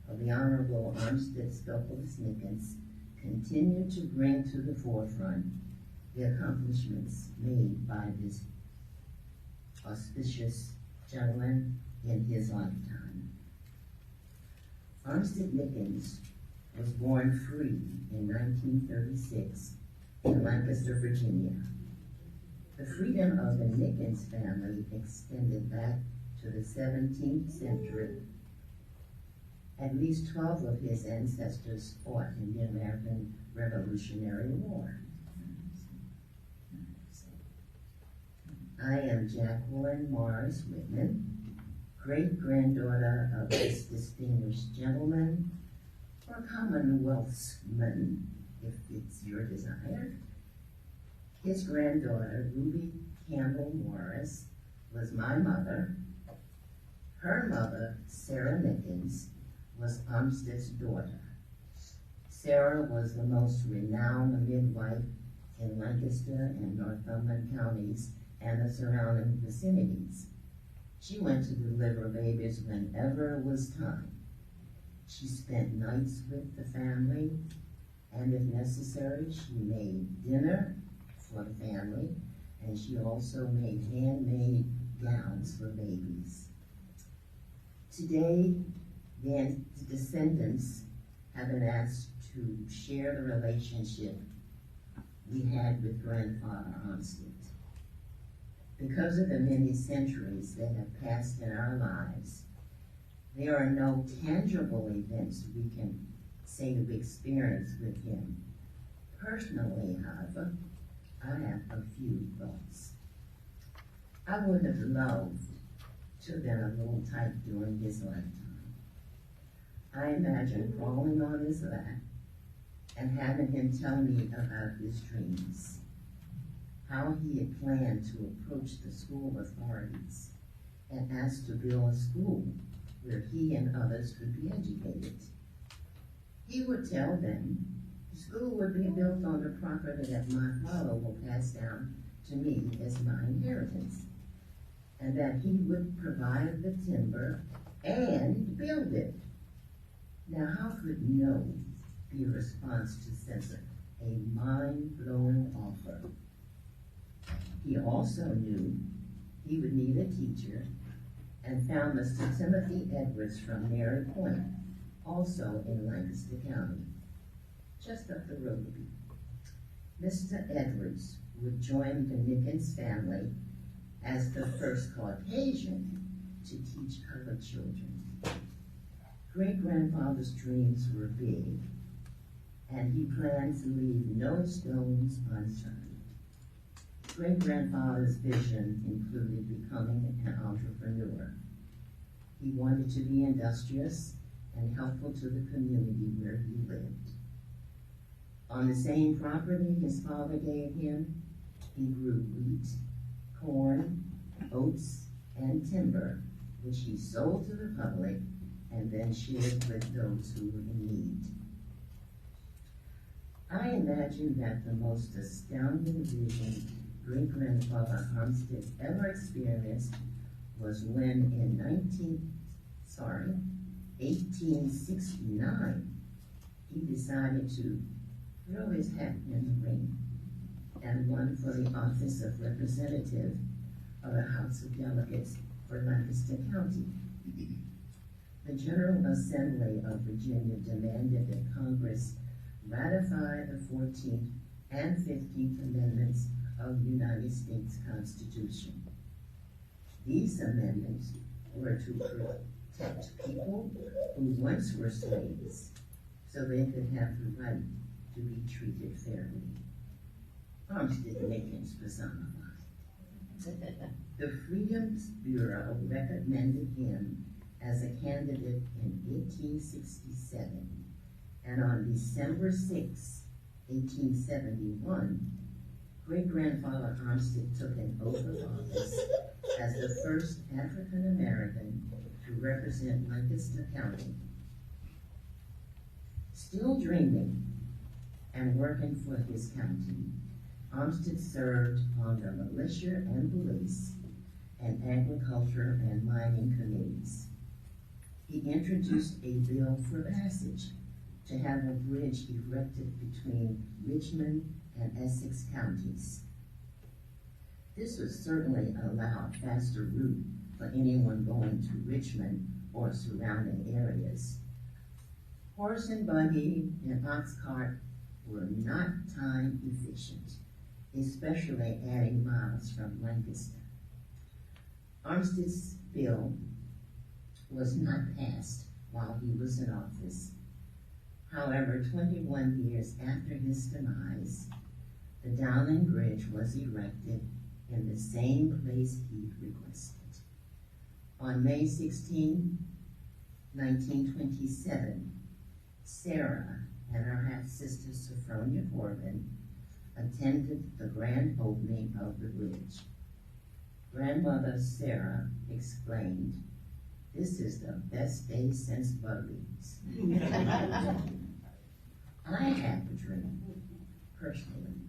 of the Honorable Armistead S Nickens continue to bring to the forefront the accomplishments made by this auspicious gentleman in his lifetime. Armistead Nickens was born free in 1936 in Lancaster, Virginia. The freedom of the Nickens family extended back to the 17th century. At least 12 of his ancestors fought in the American Revolutionary War. I am Jacqueline Morris Whitman, great-granddaughter of this distinguished gentleman, or Commonwealthsman, if it's your desire. His granddaughter, Ruby Campbell Morris, was my mother. Her mother, Sarah Nickens, was Armistead's daughter. Sarah was the most renowned midwife in Lancaster and Northumberland counties and the surrounding vicinities. She went to deliver babies whenever it was time. She spent nights with the family, and if necessary, she made dinner for the family, and she also made handmade gowns for babies. Today, the descendants have been asked to share the relationship we had with grandfather Armistead. Because of the many centuries that have passed in our lives, there are no tangible events we can say we experienced with him. Personally, however, I have a few thoughts. I would have loved to have been a little tight during his lifetime. I imagine crawling on his lap and having him tell me about his dreams, how he had planned to approach the school authorities and asked to build a school where he and others could be educated. He would tell them the school would be built on the property that my father will pass down to me as my inheritance, and that he would provide the timber and build it. Now, how could no be a response to such a mind-blowing offer? He also knew he would need a teacher and found Mr. Timothy Edwards from Mary Point, also in Lancaster County, just up the road. Mr. Edwards would join the Nickens family as the first Caucasian to teach colored children. Great-grandfather's dreams were big, and he planned to leave no stones unturned. Great-grandfather's vision included becoming an entrepreneur. He wanted to be industrious and helpful to the community where he lived. On the same property his father gave him, he grew wheat, corn, oats, and timber, which he sold to the public and then shared with those who were in need. I imagine that the most astounding vision great-grandfather Armistead ever experienced was when in 1869, he decided to throw his hat in the ring and won for the office of representative of the House of Delegates for Lancaster County. The General Assembly of Virginia demanded that Congress ratify the 14th and 15th Amendments of the United States Constitution. These amendments were to protect people who once were slaves so they could have the right to be treated fairly. Armistead Nickens personified. The Freedom's Bureau recommended him as a candidate in 1867, and on December 6, 1871, great-grandfather Armistead took an oath of office as the first African-American to represent Lancaster County. Still dreaming and working for his county, Armistead served on the militia and police and agriculture and mining committees. He introduced a bill for passage to have a bridge erected between Richmond and Essex counties. This would certainly allow a faster route for anyone going to Richmond or surrounding areas. Horse and buggy and ox cart were not time efficient, especially adding miles from Lancaster. Armistead's bill was not passed while he was in office. However, 21 years after his demise, the Dowling Bridge was erected in the same place he requested. On May 16, 1927, Sarah and her half-sister Sophronia Corbin attended the grand opening of the bridge. Grandmother Sarah exclaimed, "This is the best day since Butlins." I have a dream, personally,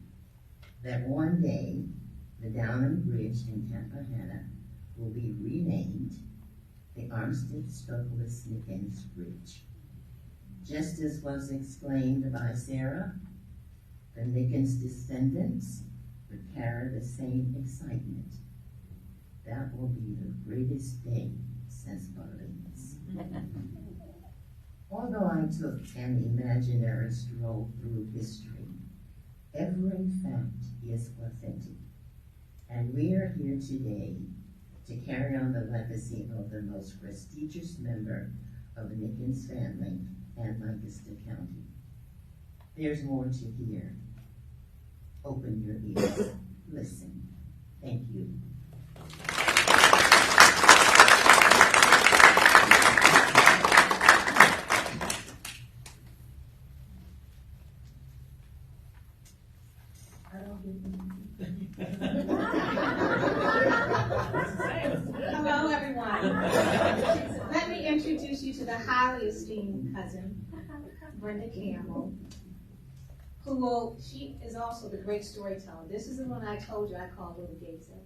that one day the Dowling Bridge in Tappahannock will be renamed the Armistead S Nickens Bridge. Just as was exclaimed by Sarah, the Nickens descendants would carry the same excitement. That will be the greatest day since Butlins. Although I took an imaginary stroll through history, every fact is authentic. And we are here today to carry on the legacy of the most prestigious member of the Nickens family and Lancaster County. There's more to hear. Open your ears. Listen. Thank you. Hello, everyone. to the highly esteemed cousin, Brenda Campbell, she is also the great storyteller. This is the one I told you I call Little Gaza.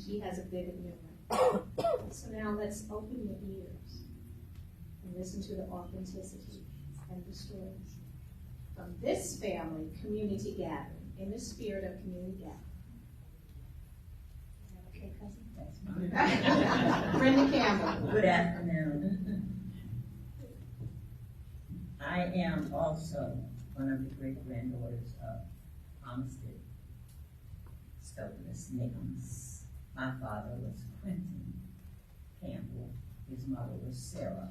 She has a vivid memory. So now let's open your ears and listen to the authenticity and the stories from this family community gathering, in the spirit of community gathering. Okay, cousin? Brenda Campbell. Good afternoon. I am also one of the great-granddaughters of Armistead S Nickens. My father was Quentin Campbell. His mother was Sarah.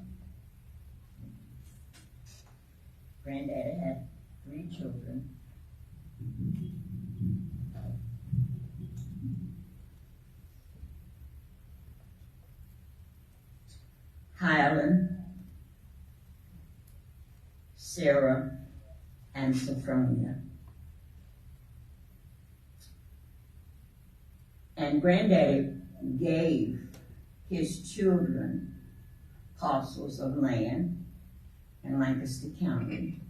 Granddaddy had 3 children. Highland, Sarah, and Sophronia. And Granddaddy gave his children parcels of land in Lancaster County.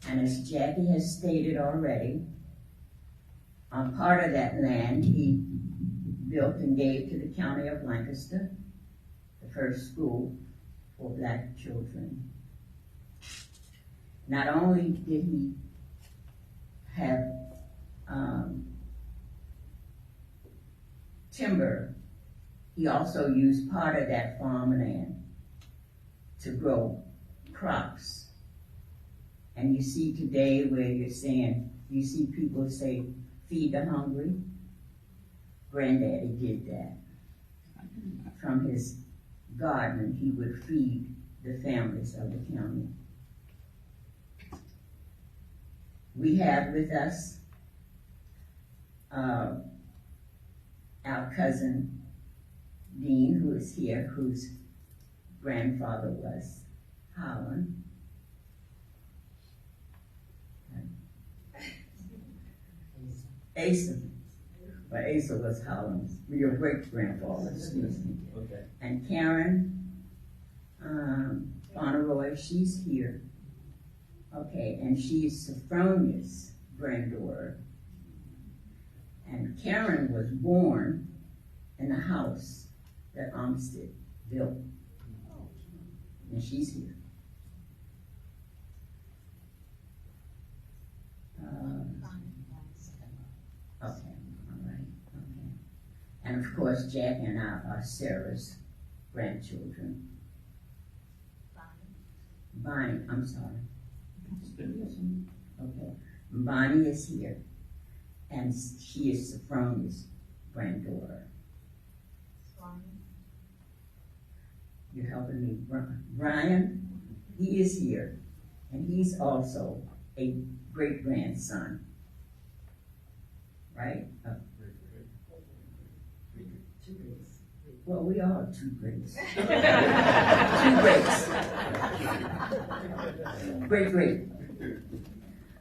And as Jackie has stated already, on part of that land he built and gave to the county of Lancaster, the first school for black children. Not only did he have timber, he also used part of that farmland to grow crops. And you see today where you're saying, you see people say, feed the hungry. Granddaddy did that. From his garden, he would feed the families of the county. We have with us our cousin Dean, who is here, whose grandfather was Holland. Asa, but Asa was Holland's, your great-grandfather, excuse me. Okay. And Karen Honorable, she's here. Okay, and she's Sophronia's granddaughter. And Karen was born in the house that Armistead built. And she's here. Okay, all right, okay. And of course, Jack and I are Sarah's grandchildren. Bonnie, I'm sorry. Okay, Bonnie is here, and she is Sophronia's granddaughter. You're helping me, Brian, he is here, and he's also a great-grandson, right? Two greats. Well, we are 2 greats. 2 greats. Great.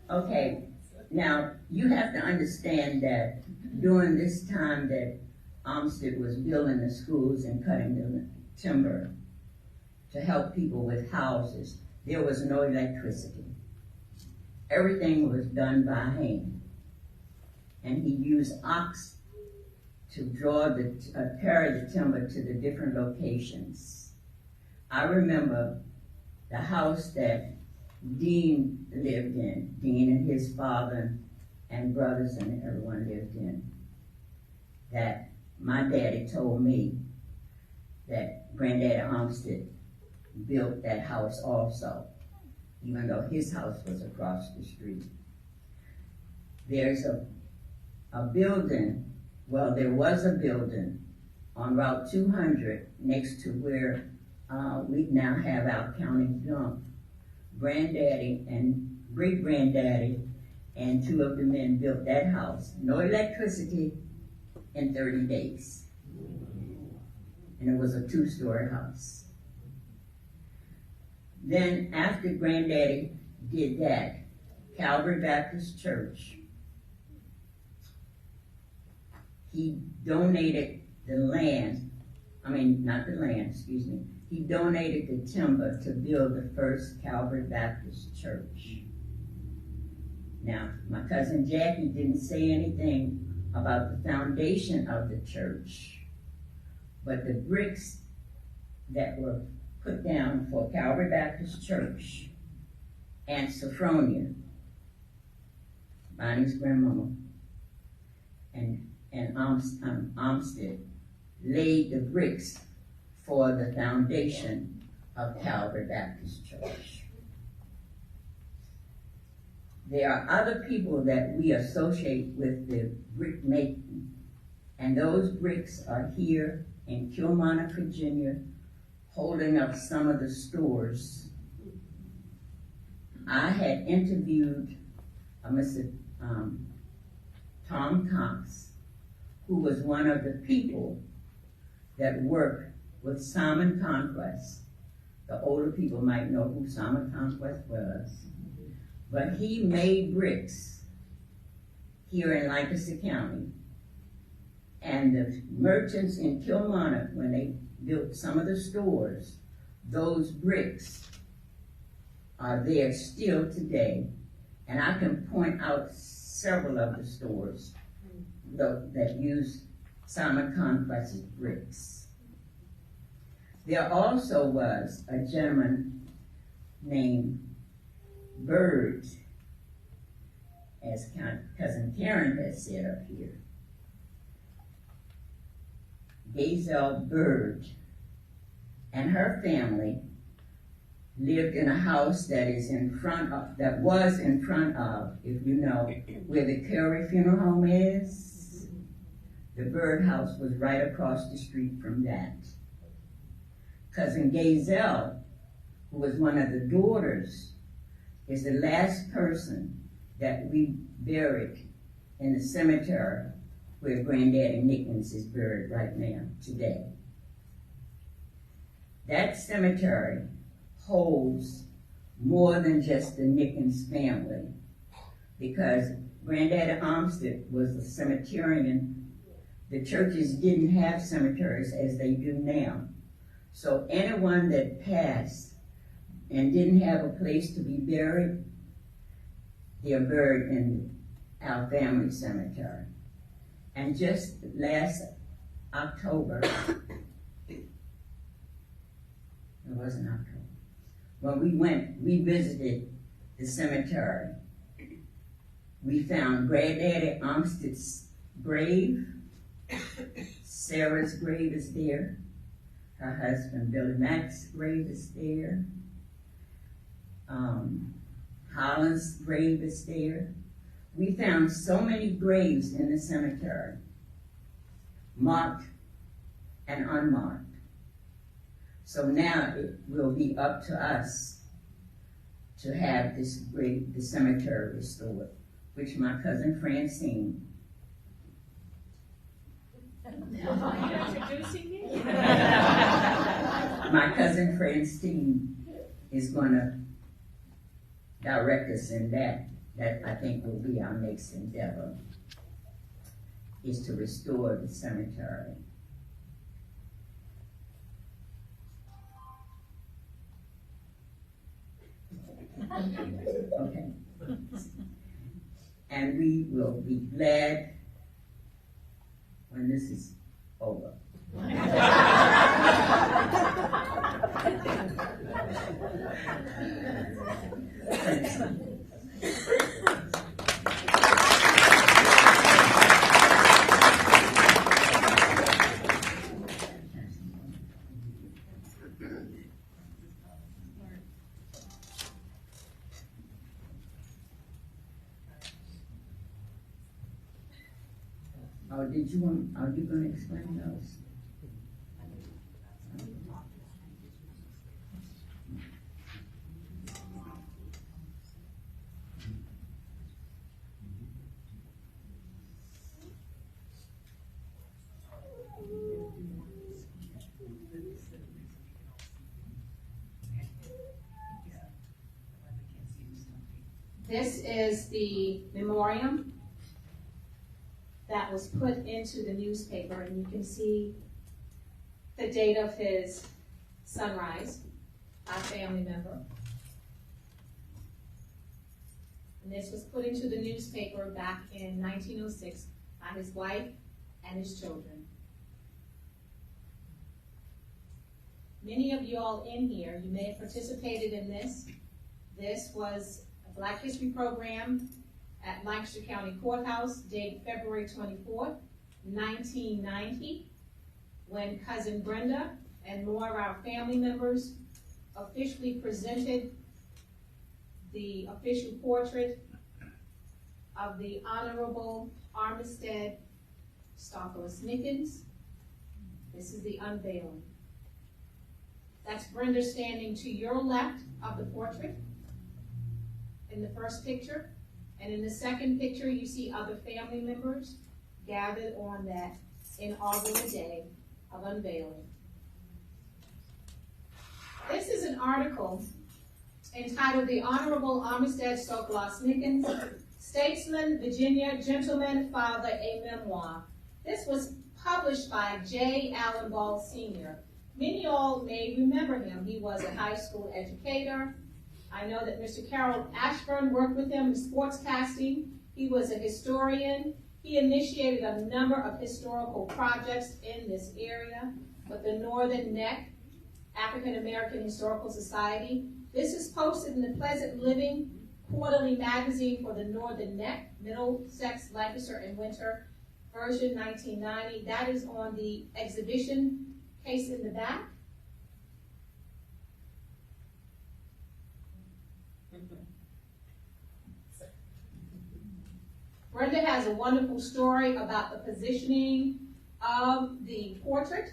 Okay, now you have to understand that during this time that Armistead was building the schools and cutting the timber to help people with houses, there was no electricity. Everything was done by hand. And he used ox to draw carry the timber to the different locations. I remember the house that Dean lived in, Dean and his father and brothers and everyone lived in, that my daddy told me that Granddaddy Armistead built that house also, even though his house was across the street. There's a building, well, there was a building on Route 200 next to where we now have our county dump. Granddaddy and great-granddaddy and 2 of the men built that house. No electricity in 30 days. And it was a 2-story house. Then after Granddaddy did that, Calvary Baptist Church, he donated the land not the land, excuse me. He donated the timber to build the first Calvary Baptist church. Now, my cousin Jackie didn't say anything about the foundation of the church, but the bricks that were put down for Calvary Baptist Church and Sophronia, Bonnie's grandmama, and Armistead laid the bricks for the foundation of Calvary Baptist Church. There are other people that we associate with the brick making, and those bricks are here in Kilmarnock, Virginia, holding up some of the stores. I had interviewed Mr. Tom Cox, who was one of the people that worked with Simon Conquest. The older people might know who Simon Conquest was. But he made bricks here in Lancaster County. And the merchants in Kilmarnock, when they built some of the stores, those bricks are there still today. And I can point out several of the stores that use Simon Conquest's bricks. There also was a gentleman named Bird, as cousin Karen has said up here. Gazelle Bird and her family lived in a house that was in front of, if you know, where the Curry Funeral Home is. The Bird house was right across the street from that. Cousin Gazelle, who was one of the daughters, is the last person that we buried in the cemetery where Granddaddy Nickens is buried right now, today. That cemetery holds more than just the Nickens family, because Granddaddy Armistead was a cemeterian. The churches didn't have cemeteries as they do now. So anyone that passed and didn't have a place to be buried, they're buried in our family cemetery. And just last October, it wasn't October, when we visited the cemetery, we found Granddaddy Armistead's grave. Sarah's grave is there. Her husband Billy Mack's grave is there. Holland's grave is there. We found so many graves in the cemetery, marked and unmarked. So now it will be up to us to have this the cemetery restored, which my cousin Francine. Introducing me? My cousin Francine is going to direct us in that. That I think will be our next endeavor, is to restore the cemetery. Okay. And we will be glad when this is over. Are you going to explain those? This is the memoriam that was put into the newspaper, and you can see the date of his sunrise, our family member. And this was put into the newspaper back in 1906 by his wife and his children. Many of you all in here, you may have participated in this. This was a Black History program at Lancaster County Courthouse, dated February 24th, 1990, when Cousin Brenda and more of our family members officially presented the official portrait of the Honorable Armistead S Nickens. This is the unveiling. That's Brenda standing to your left of the portrait in the first picture. And in the second picture, you see other family members gathered on that inaugural day of unveiling. This is an article entitled "The Honorable Armistead S Nickens, Statesman, Virginia, Gentleman, Father, a Memoir." This was published by J. Allen Ball Sr. Many of y'all may remember him. He was a high school educator. I know that Mr. Carroll Ashburn worked with him in sportscasting. He was a historian. He initiated a number of historical projects in this area with the Northern Neck African American Historical Society. This is posted in the Pleasant Living Quarterly Magazine for the Northern Neck, Middlesex, Lancaster, and Winter, version 1990. That is on the exhibition case in the back. Brenda has a wonderful story about the positioning of the portrait.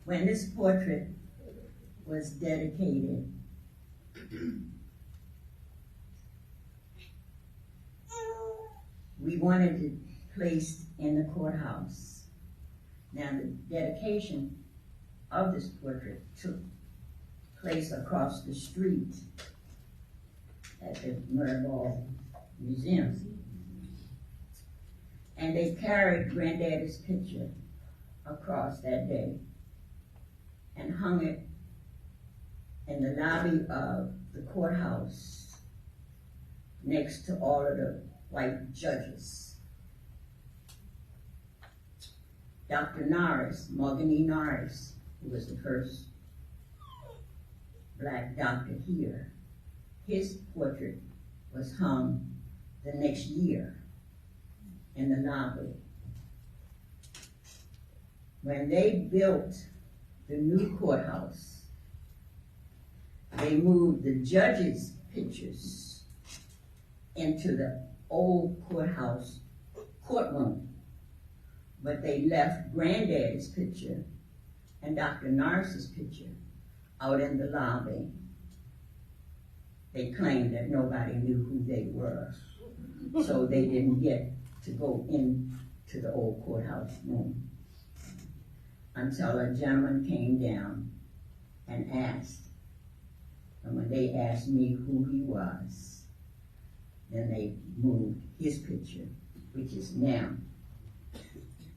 When this portrait was dedicated, we wanted it placed in the courthouse. Now, the dedication of this portrait took place across the street at the Murderball Museum. And they carried Granddaddy's picture across that day and hung it in the lobby of the courthouse next to all of the white judges. Dr. Norris, Morgan E. Norris, who was the first black doctor here, his portrait was hung the next year in the lobby. When they built the new courthouse, they moved the judges' pictures into the old courthouse courtroom, but they left Granddaddy's picture and Dr. Norris's picture out in the lobby. They claimed that nobody knew who they were, so they didn't get to go into the old courthouse room until a gentleman came down and asked. And when they asked me who he was, then they moved his picture, which is now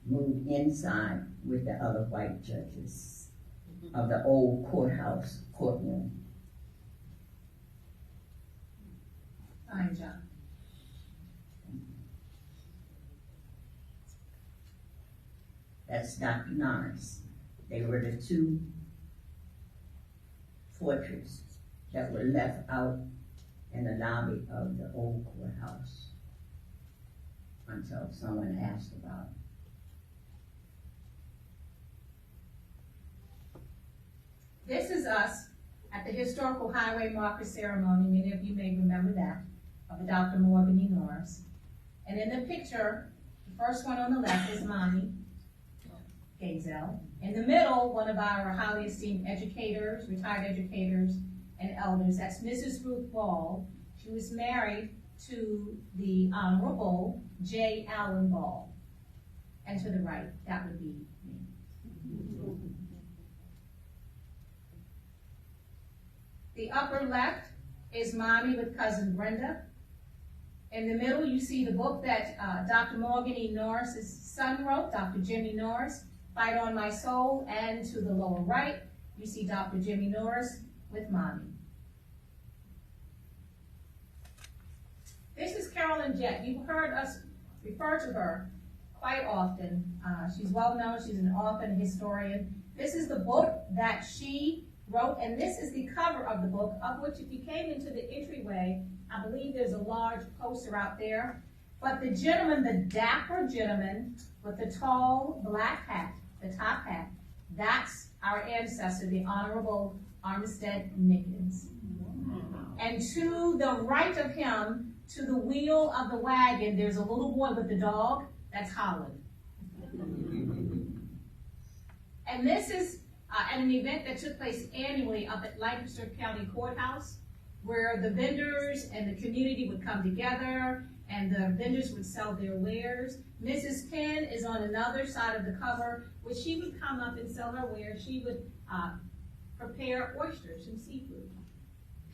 moved inside with the other white judges of the old courthouse courtroom. Fine job. That's Dr. Norris. They were the two portraits that were left out in the lobby of the old courthouse until someone asked about it. This is us at the Historical Highway Marker Ceremony. Many of you may remember that, of Dr. Morgan E. Norris. And in the picture, the first one on the left is Mommy Gazelle. In the middle, one of our highly esteemed educators, retired educators and elders, that's Mrs. Ruth Ball. She was married to the Honorable J. Allen Ball. And to the right, that would be me. The upper left is Mommy with Cousin Brenda. In the middle, you see the book that Dr. Morgan E. Norris's son wrote, Dr. Jimmy Norris, Fight on My Soul. And to the lower right, you see Dr. Jimmy Norris with Mommy. This is Carolyn Jett. You've heard us refer to her quite often. She's well known. She's an author and historian. This is the book that she wrote, and this is the cover of the book, of which if you came into the entryway, I believe there's a large poster out there. But the gentleman, the dapper gentleman with the tall black hat, the top hat, that's our ancestor, the Honorable Armistead Nickens. And to the right of him, to the wheel of the wagon, there's a little boy with the dog. That's Holland. And this is an event that took place annually up at Lancaster County Courthouse, where the vendors and the community would come together and the vendors would sell their wares. Mrs. Penn is on another side of the cover, where she would come up and sell her wares. She would prepare oysters and seafood.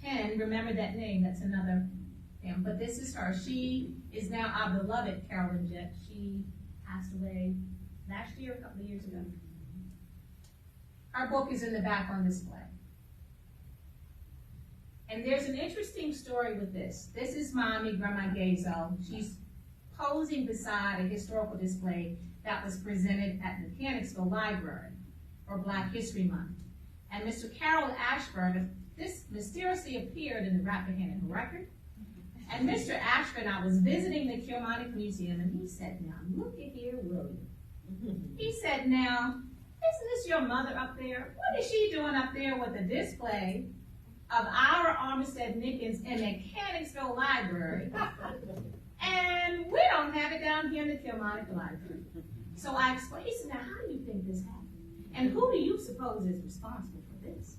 Penn, remember that name, that's another family. But this is her. She is now our beloved Carolyn Jett. She passed away last year, a couple of years ago. Our book is in the back on display. And there's an interesting story with this. This is Mommy, Grandma Gazo. She's posing beside a historical display that was presented at Mechanicsville Library for Black History Month. And Mr. Carol Ashburn, this mysteriously appeared in the Rappahannock Record. And Mr. Ashburn, I was visiting the Kilmarnock Museum, and he said, now, look at here, William. He said, now, isn't this your mother up there? What is she doing up there with a display of our Armistead Nickens in Mechanicsville Library? And we don't have it down here in the Kilmarnock Library. So I explained, he said, now, how do you think this happened? And who do you suppose is responsible for this?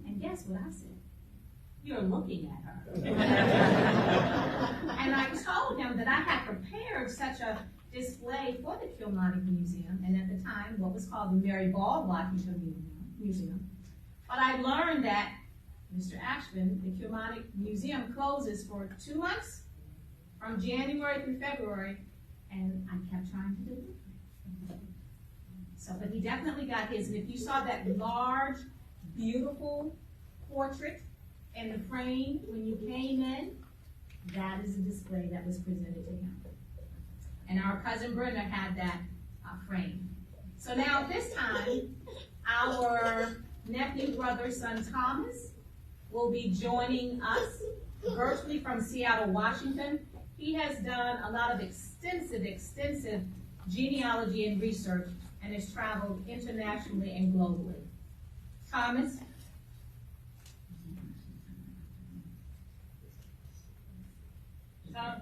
And guess what I said? You're looking at her. And I told him that I had prepared such a display for the Kilmarnock Museum, and at the time, what was called the Mary Ball Washington Museum. But I learned that Mr. Ashburn, the Kilmarnock Museum closes for 2 months, from January through February, and I kept trying to do it. So, but he definitely got his, and if you saw that large, beautiful portrait in the frame when you came in, that is a display that was presented to him. And our cousin Brenda had that frame. So now at this time, our nephew, brother, son Thomas will be joining us virtually from Seattle, Washington. He has done a lot of extensive genealogy and research and has traveled internationally and globally. Thomas?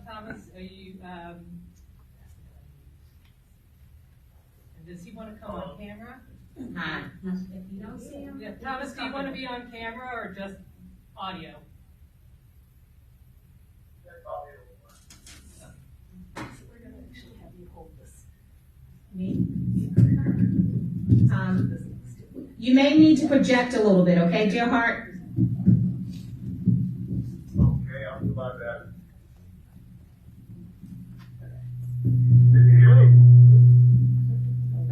Thomas, are you, does he want to come on camera? Hi. If you don't see him. Yeah, Thomas, do you want to be on camera or just audio? So we're going to actually have you hold this. Me? You may need to project a little bit, okay, dear heart? Okay, I'll do my best.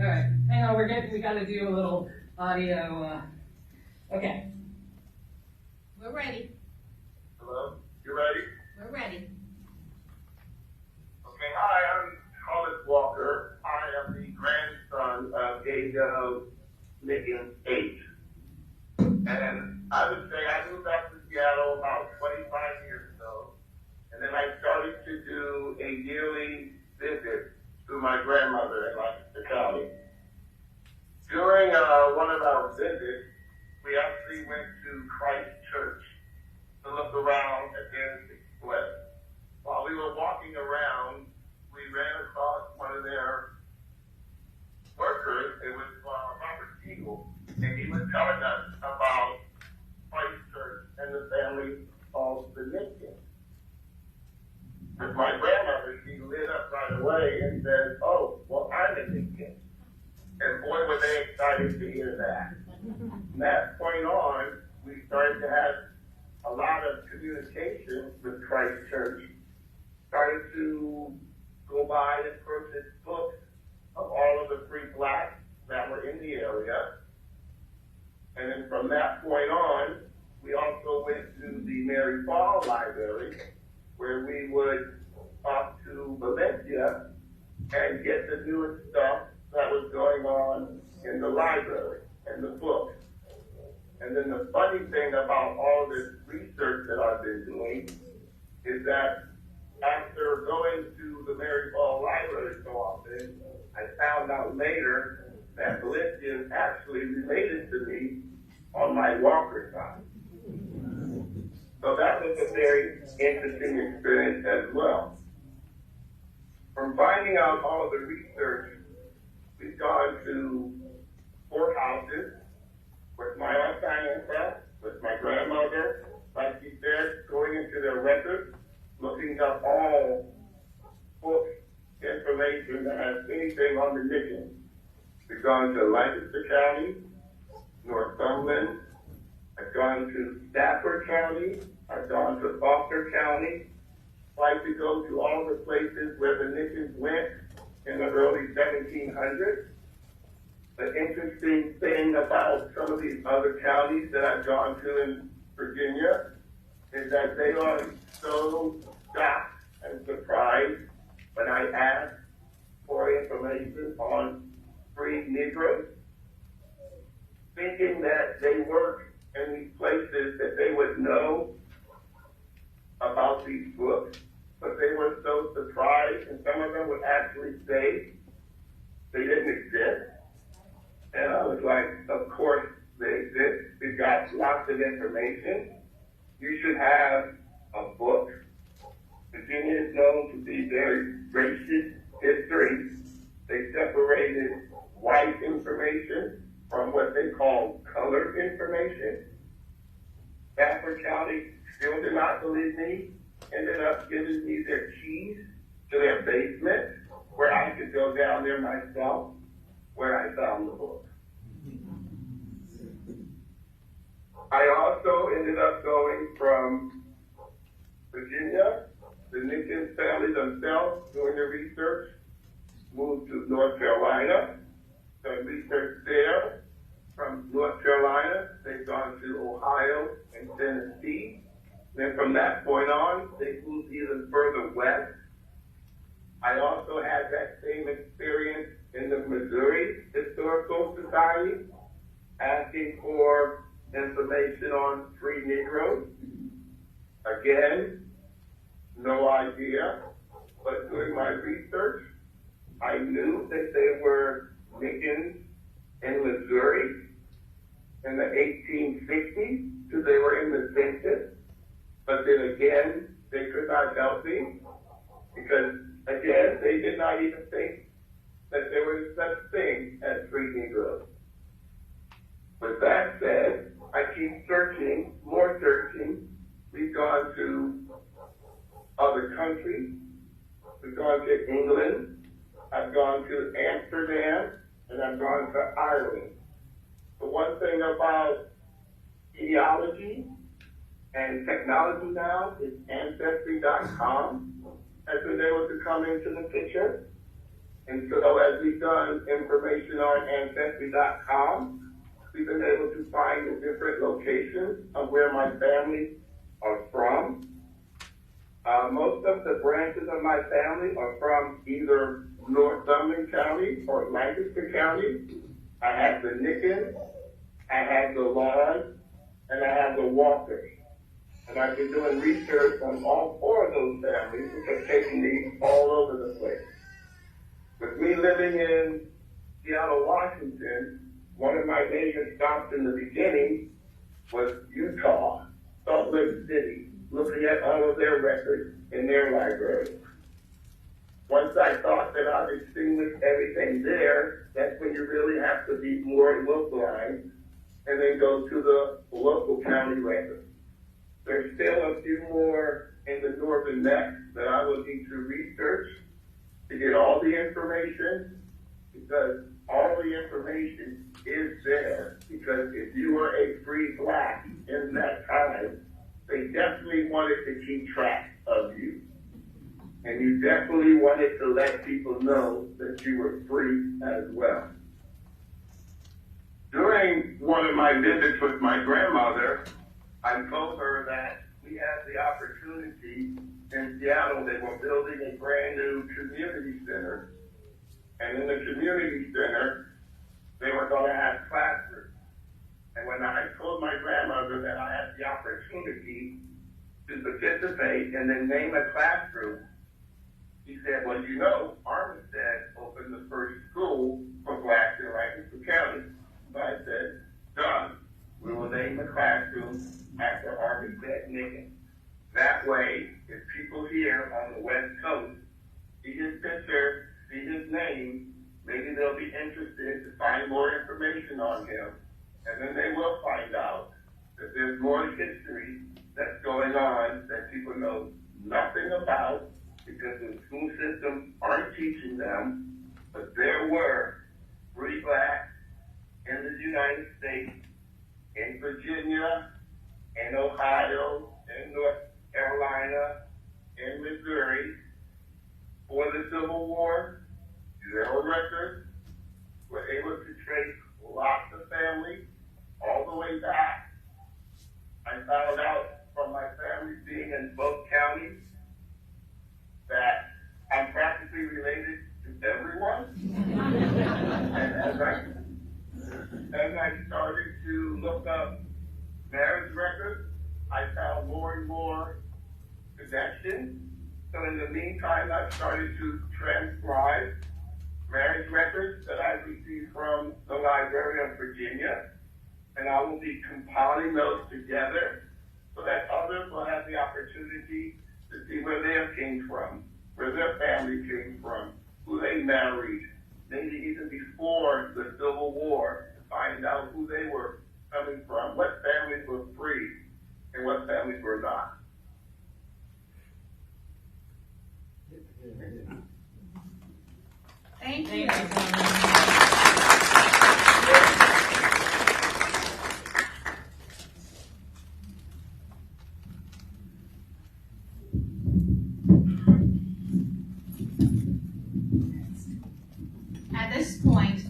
All right, hang on, we got to do a little audio, okay. We're ready. Hello, you ready? We're ready. Okay, hi, I'm Thomas Walker. I am the grandson of Gazo Nickens H. And I would say I moved back to Seattle about 25 years ago. And then I started to do a yearly visit to my grandmother in Lancaster County. During one of our visits, we actually went to Christ Church to look around at their display. While we were walking around, we ran across one of their workers. It was Robert Siegel, and he was telling us about Christ Church and the family of the Nickens. With my grandmother, she lit up right away and said, "Oh, well, I'm a Nicken." And boy, were they excited to hear that. From that point on, we started to have a lot of communication communication with Christ Church, started to go by and purchase books of all of the free blacks that were in the area. And then from that point on, we also went to the Mary Fall Library, where we would talk to Valencia and get the newest stuff that was going on in the library and the books. And then the funny thing about all this research that I've been doing is that after going to the Mary Fall Library so often, I found out later that Valencia is actually related to me on my Walker side. So that was a very interesting experience as well. From finding out all of the research, we've gone to courthouses with my Aunt Diana, with my grandmother, like you said, going into their records, looking up all book information that has anything on the Nickens. We've gone to Lancaster County, Northumberland, I've gone to Stafford County, I've gone to Foster County, like to go to all the places where the Nickens went in the early 1700s. The interesting thing about some of these other counties that I've gone to in Virginia is that they are so shocked and surprised when I ask for information on free Negroes, thinking that they work in these places that they would know about these books, but they were so surprised, and some of them would actually say they didn't exist. And I was like, of course they exist. We've got lots of information. You should have a book. Virginia is known to be very racist history. They separated white information from what they call colored information. Stafford County still did not believe me, ended up giving me their keys to their basement where I could go down there myself, where I found the book. I also ended up going from Virginia, the Nickens family themselves doing the research, moved to North Carolina, done research there. From North Carolina, they've gone to Ohio and Tennessee. Then from that point on, they moved even further west. I also had that same experience in the Missouri Historical Society, asking for information on free Negroes. Again, no idea, but doing my research, I knew that they were Nickens in Missouri in the 1860s, because they were in the census. But then again, they could not help me, because again, they did not even think that there was such thing as free Negroes. With that said, I keep searching, more searching. We've gone to other countries. We've gone to England. I've gone to Amsterdam, and I've gone to Ireland. The one thing about genealogy and technology now is Ancestry.com has been able to come into the picture. And so as we've done information on Ancestry.com, we've been able to find the different locations of where my family are from. Most of the branches of my family are from either Northumberland County or Lancaster County. I have the Nickens, I have the Lawns, and I have the Walkers. And I've been doing research on all four of those families, which have taken me all over the place. With me living in Seattle, Washington, one of my major stops in the beginning was Utah, Salt Lake City, looking at all of their records in their library. Once I thought that I'd extinguished everything there, that's when you really have to be more localized and then go to the local county records. There's still a few more in the northern neck that I will need to research to get all the information, because all the information is there. Because if you were a free black in that time, they definitely wanted to keep track of you. And you definitely wanted to let people know that you were free as well. During one of my visits with my grandmother, I told her that we had the opportunity in Seattle. They were building a brand new community center. And in the community center, they were going to have classrooms. And when I told my grandmother that I had the opportunity to participate and then name a classroom, she said, well, you know, Armistead opened the first school for blacks in Lancaster County. So I said, done. We will name the classroom after Armistead Nickens. That way, if people here on the West Coast see his picture, see his name, maybe they'll be interested to find more information on him. And then they will find out that there's more history that's going on that people know nothing about because the school systems aren't teaching them. But there were free blacks in the United States, in Virginia, in Ohio, in North Carolina, in Missouri, for the Civil War. Zero records. Were able to trace lots of families all the way back. I found out from my family being in both counties that I'm practically related to everyone. And as I started to look up marriage records, I found more and more connections. So in the meantime, I started to transcribe marriage records that I received from the Library of Virginia, and I will be compiling those together so that others will have the opportunity to see where they came from, where their family came from, who they married, maybe even before the Civil War, to find out who they were coming from, what families were free and what families were not. Thank you. At this point,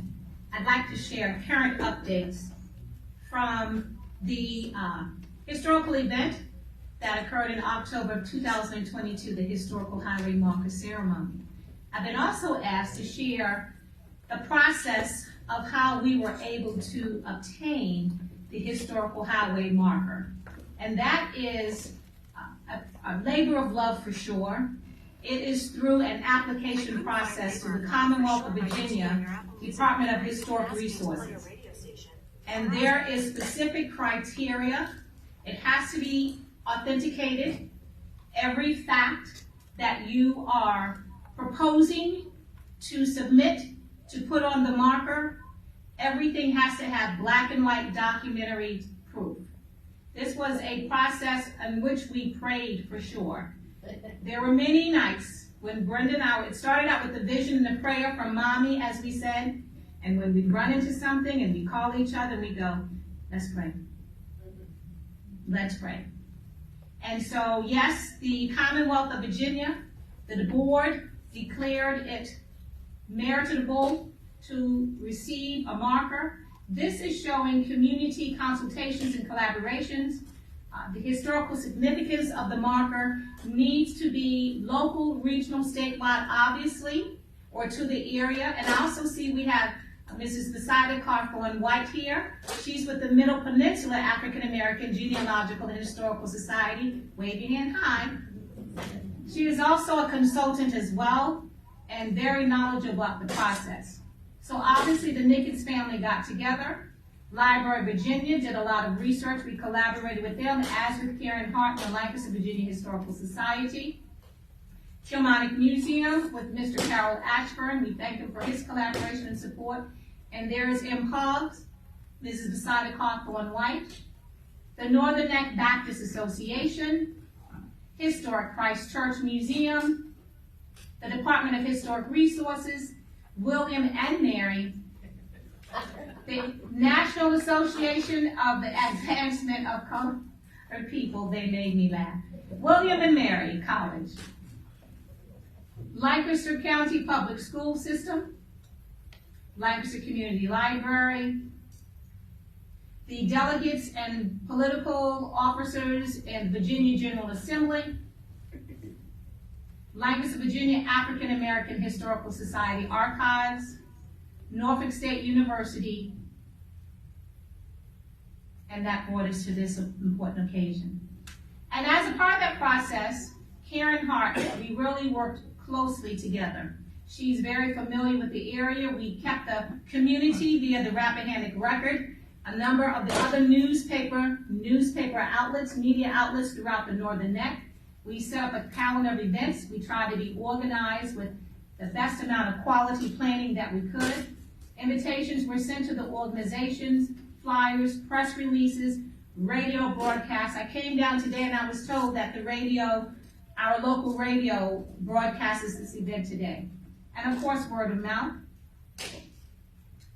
I'd like to share current updates from the historical event that occurred in October of 2022, the Historical Highway Marker Ceremony. I've been also asked to share the process of how we were able to obtain the historical highway marker. And that is a labor of love for sure. It is through an application process to the Commonwealth of Virginia Department of Historic Resources. And there is specific criteria. It has to be authenticated. Every fact that you are proposing to submit to put on the marker, everything has to have black and white documentary proof. This was a process in which we prayed for sure. There were many nights when Brenda and I, it started out with the vision and the prayer from Mommy, as we said, and when we'd run into something and we call each other, we go, let's pray. Let's pray. And so, yes, the Commonwealth of Virginia, the board declared it meritable to receive a marker. This is showing community consultations and collaborations. The historical significance of the marker needs to be local, regional, statewide, obviously, or to the area. And I also see we have Mrs. Besida Carthorne White here. She's with the Middle Peninsula African American Genealogical and Historical Society. Wave your hand high. She is also a consultant as well and very knowledgeable about the process. So obviously the Nickens family got together. Library of Virginia did a lot of research. We collaborated with them, as with Karen Hart and the Lancaster Virginia Historical Society. Kilmarnock Museum with Mr. Carol Ashburn. We thank him for his collaboration and support. And there is M. Huggs, Mrs. Besida Carthorne White. The Northern Neck Baptist Association, Historic Christ Church Museum, the Department of Historic Resources, William and Mary, the National Association of the Advancement her people, they made me laugh. William and Mary College. Lancaster County Public School System. Lancaster Community Library. The delegates and political officers in Virginia General Assembly. Lancaster, Virginia African American Historical Society Archives. Norfolk State University, and that brought us to this important occasion. And as a part of that process, Karen Hart, we really worked closely together. She's very familiar with the area. We kept the community via the Rappahannock Record, a number of the other newspaper outlets, media outlets throughout the Northern Neck. We set up a calendar of events. We tried to be organized with the best amount of quality planning that we could. Invitations were sent to the organizations, flyers, press releases, radio broadcasts. I came down today and I was told that the radio, our local radio, broadcasts this event today. And of course, word of mouth.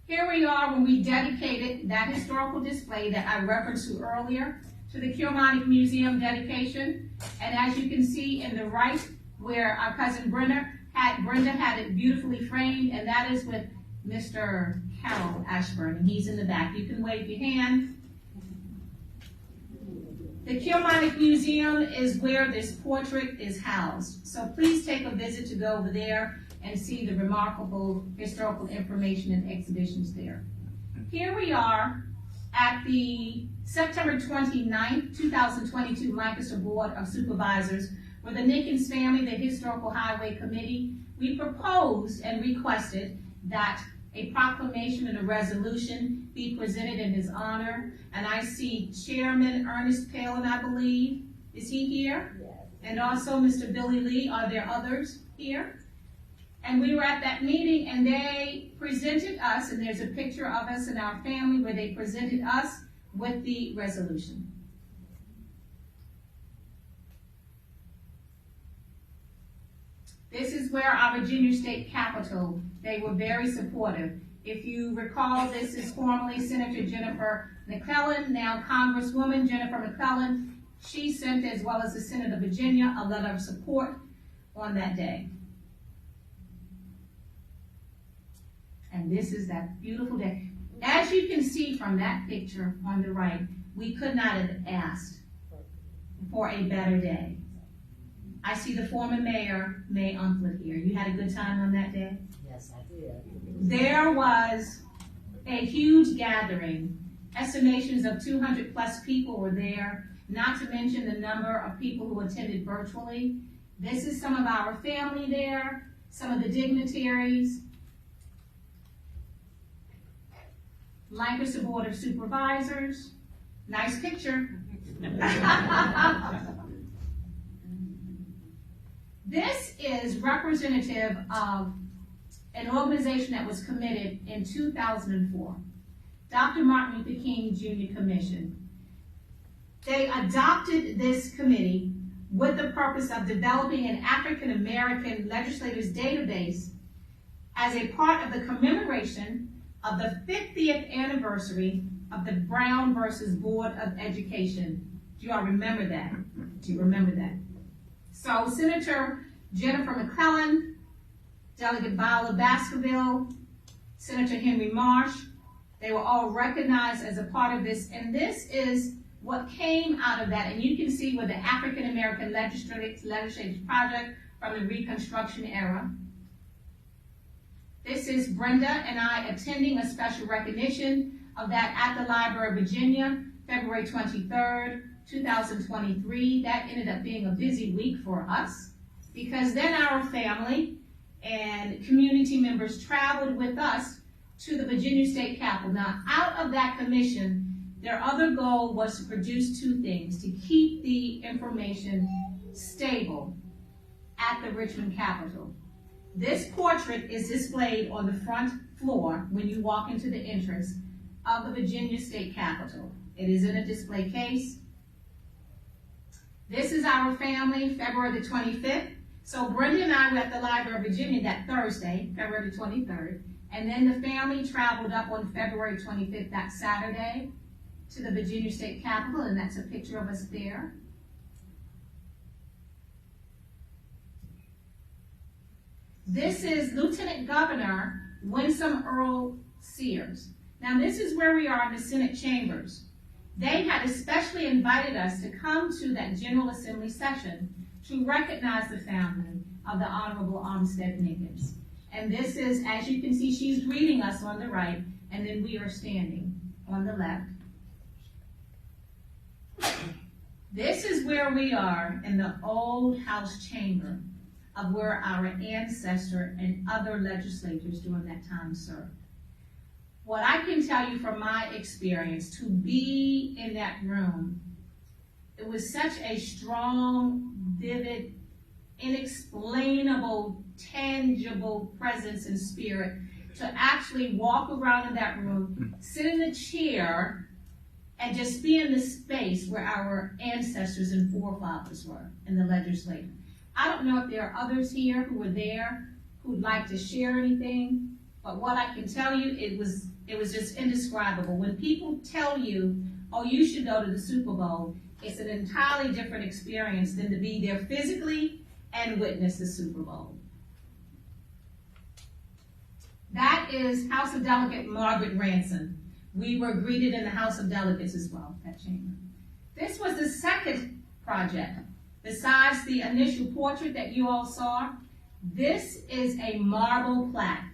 Here we are when we dedicated that historical display that I referenced to earlier to the Kilmarnock Museum dedication. And as you can see in the right, where our cousin Brenda had it beautifully framed, and that is with Mr. Carol Ashburn, and he's in the back. You can wave your hand. The Kilmarnock Museum is where this portrait is housed. So please take a visit to go over there and see the remarkable historical information and exhibitions there. Here we are at the September 29th, 2022 Lancaster Board of Supervisors, where the Nickens family, the Historical Highway Committee, we proposed and requested that a proclamation and a resolution be presented in his honor. And I see Chairman Ernest Palin, I believe. Is he here? Yes. And also Mr. Billy Lee. Are there others here? And we were at that meeting and they presented us, and there's a picture of us and our family where they presented us with the resolution. This is where our Virginia State Capitol, they were very supportive. If you recall, this is formerly Senator Jennifer McClellan, now Congresswoman Jennifer McClellan. She sent, as well as the Senate of Virginia, a letter of support on that day. And this is that beautiful day. As you can see from that picture on the right, we could not have asked for a better day. I see the former mayor, May Umflett, here. You had a good time on that day? Yes, I did. There was a huge gathering. Estimations of 200 plus people were there, not to mention the number of people who attended virtually. This is some of our family there, some of the dignitaries. Lancaster Board of Supervisors. Nice picture. This is representative of an organization that was committed in 2004, Dr. Martin Luther King Jr. Commission. They adopted this committee with the purpose of developing an African American legislators database as a part of the commemoration of the 50th anniversary of the Brown versus Board of Education. Do you all remember that? Do you remember that? So Senator Jennifer McClellan, Delegate Viola Baskerville, Senator Henry Marsh, they were all recognized as a part of this, and this is what came out of that. And you can see with the African American Legislators Project from the Reconstruction era. This is Brenda and I attending a special recognition of that at the Library of Virginia, February 23rd, 2023. That ended up being a busy week for us because then our family and community members traveled with us to the Virginia State Capitol. Now, out of that commission, their other goal was to produce two things: to keep the information stable at the Richmond Capitol. This portrait is displayed on the front floor when you walk into the entrance of the Virginia State Capitol. It is in a display case. This is our family, February the 25th. So Brenda and I were at the Library of Virginia that Thursday, February the 23rd, and then the family traveled up on February 25th, that Saturday, to the Virginia State Capitol, and that's a picture of us there. This is Lieutenant Governor Winsome Earl Sears. Now this is where we are in the Senate chambers. They had especially invited us to come to that General Assembly session to recognize the family of the Honorable Armistead Nickens. And this is, as you can see, she's greeting us on the right, and then we are standing on the left. This is where we are in the old House chamber of where our ancestor and other legislators during that time served. What I can tell you from my experience, to be in that room, it was such a strong, vivid, inexplainable, tangible presence and spirit to actually walk around in that room, sit in a chair, and just be in the space where our ancestors and forefathers were in the legislature. I don't know if there are others here who were there who'd like to share anything, but what I can tell you, it was just indescribable. When people tell you, oh, you should go to the Super Bowl, it's an entirely different experience than to be there physically and witness the Super Bowl. That is House of Delegate Margaret Ransom. We were greeted in the House of Delegates as well, that chamber. This was the second project. Besides the initial portrait that you all saw, this is a marble plaque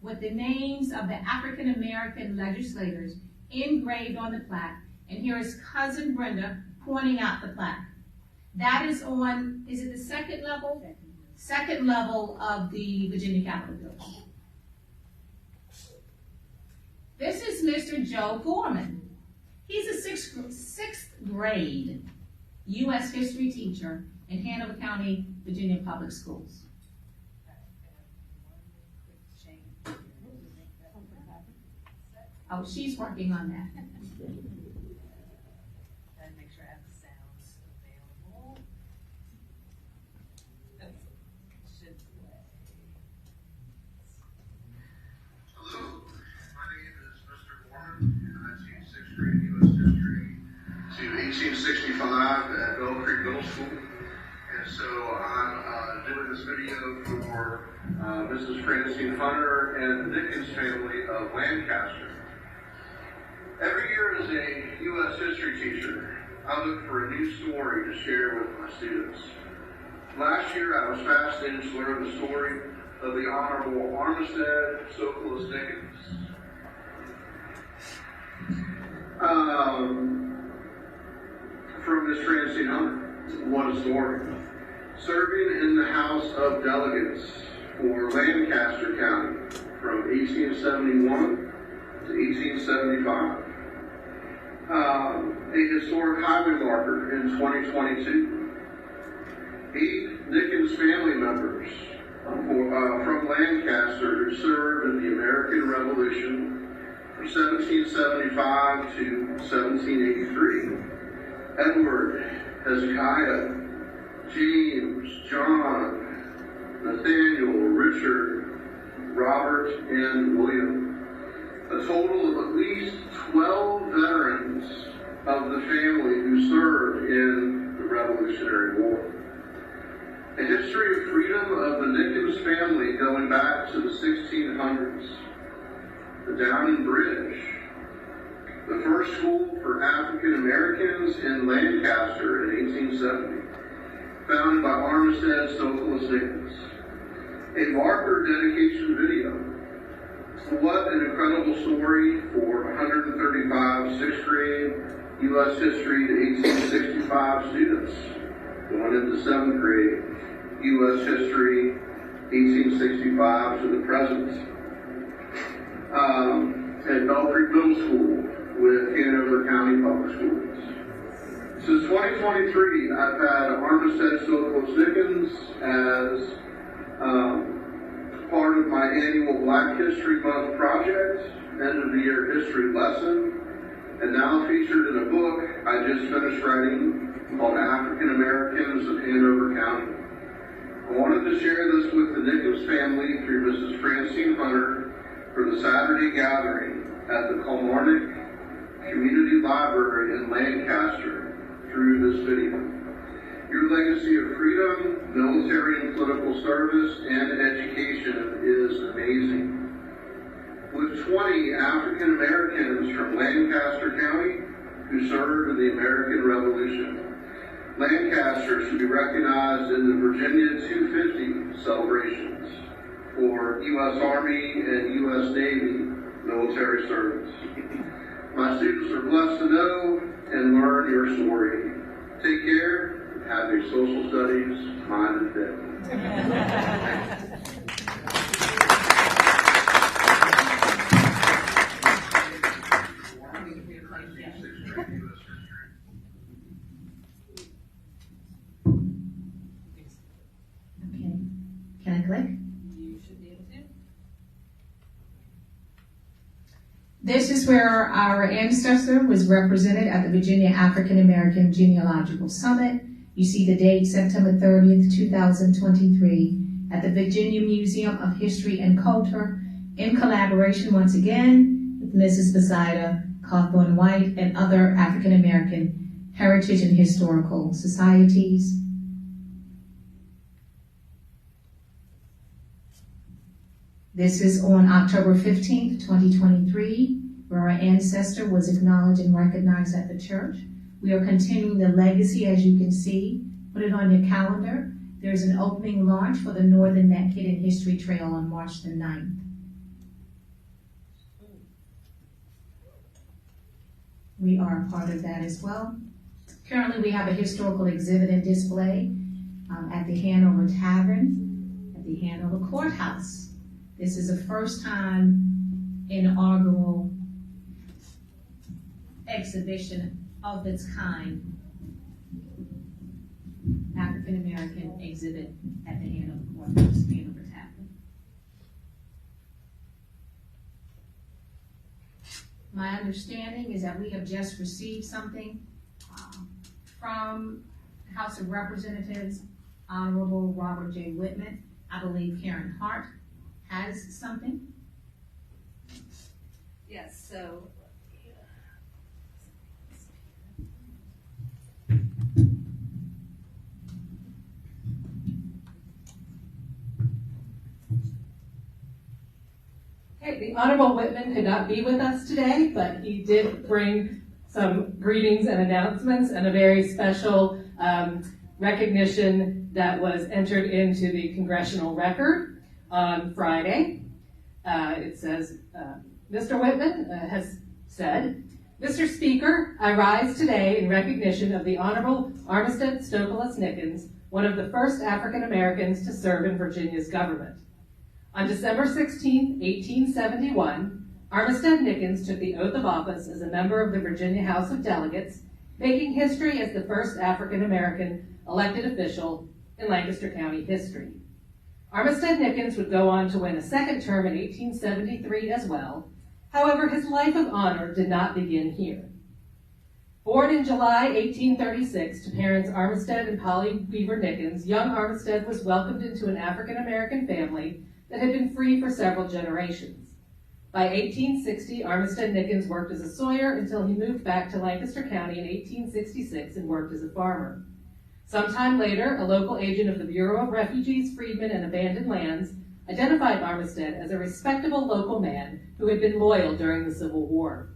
with the names of the African American legislators engraved on the plaque. And here is Cousin Brenda pointing out the plaque. That is on, is it the second level? Second level of the Virginia Capitol building. This is Mr. Joe Gorman. He's a sixth grade U.S. history teacher in Hanover County, Virginia Public Schools. Oh, she's working on that. Make sure I have the sounds available. Should play. Hello, my name is Mr. Gorman, and I teach sixth grade U.S. history to 1865 at Bell Creek Middle School. And so I'm doing this video for Mrs. Francine Hunter and the Nickens family of Lancaster. Every year as a U.S. history teacher, I look for a new story to share with my students. Last year, I was fascinated to learn the story of the Honorable Armistead S Nickens. From Miss Francine Hunter, what a story. Serving in the House of Delegates for Lancaster County from 1871 to 1875. A historic highway marker in 2022. 8 Nickens family members from Lancaster who served in the American Revolution from 1775 to 1783. Edward, Hezekiah, James, John, Nathaniel, Richard, Robert, and William. A total of at least 12 veterans of the family who served in the Revolutionary War. A history of freedom of the Nickens family going back to the 1600s. The Downing Bridge. The first school for African Americans in Lancaster in 1870. Founded by Armistead S Nickens. A marker dedication video. What an incredible story for 135 sixth grade U.S. history to 1865 students. Going into 7th grade U.S. history 1865 to the present. At Bell Creek Middle School with Hanover County Public Schools. Since 2023, I've had Armistead S Nickens as part of my annual Black History Month project, end of the year history lesson, and now featured in a book I just finished writing called African Americans of Hanover County. I wanted to share this with the Nickens family through Mrs. Francine Hunter for the Saturday gathering at the Kilmarnock Community Library in Lancaster through this video. Your legacy of freedom, military and political service, and education is amazing. With 20 African Americans from Lancaster County who served in the American Revolution, Lancaster should be recognized in the Virginia 250 celebrations for U.S. Army and U.S. Navy military service. My students are blessed to know and learn your story. Take care. Happy Social Studies Minded Day. Okay, can I click? You should be able to. This is where our ancestor was represented at the Virginia African American Genealogical Summit. You see the date, September 30th, 2023, at the Virginia Museum of History and Culture, in collaboration once again with Mrs. Besida, Cawthorn White, and other African American heritage and historical societies. This is on October 15th, 2023, where our ancestor was acknowledged and recognized at the church. We are continuing the legacy, as you can see. Put it on your calendar. There's an opening launch for the Northern Neck Hidden History Trail on March the 9th. We are a part of that as well. Currently, we have a historical exhibit and display at the Hanover Tavern, at the Hanover Courthouse. This is a first-time inaugural exhibition of its kind, African American exhibit at the Hanover Courthouse, Hanover Tavern. My understanding is that we have just received something from House of Representatives, Honorable Robert J. Whitman. I believe Karen Hart has something. Yes, so. Okay, the Honorable Whitman could not be with us today, but he did bring some greetings and announcements and a very special recognition that was entered into the congressional record on Friday. It says, Mr. Whitman has said, Mr. Speaker, I rise today in recognition of the Honorable Armistead S Nickens, one of the first African Americans to serve in Virginia's government. On December 16, 1871, Armistead Nickens took the oath of office as a member of the Virginia House of Delegates, making history as the first African American elected official in Lancaster County history. Armistead Nickens would go on to win a second term in 1873 as well. However, his life of honor did not begin here. Born in July 1836 to parents Armistead and Polly Weaver Nickens, young Armistead was welcomed into an African American family that had been free for several generations. By 1860, Armistead Nickens worked as a sawyer until he moved back to Lancaster County in 1866 and worked as a farmer. Sometime later, a local agent of the Bureau of Refugees, Freedmen, and Abandoned Lands identified Armistead as a respectable local man who had been loyal during the Civil War.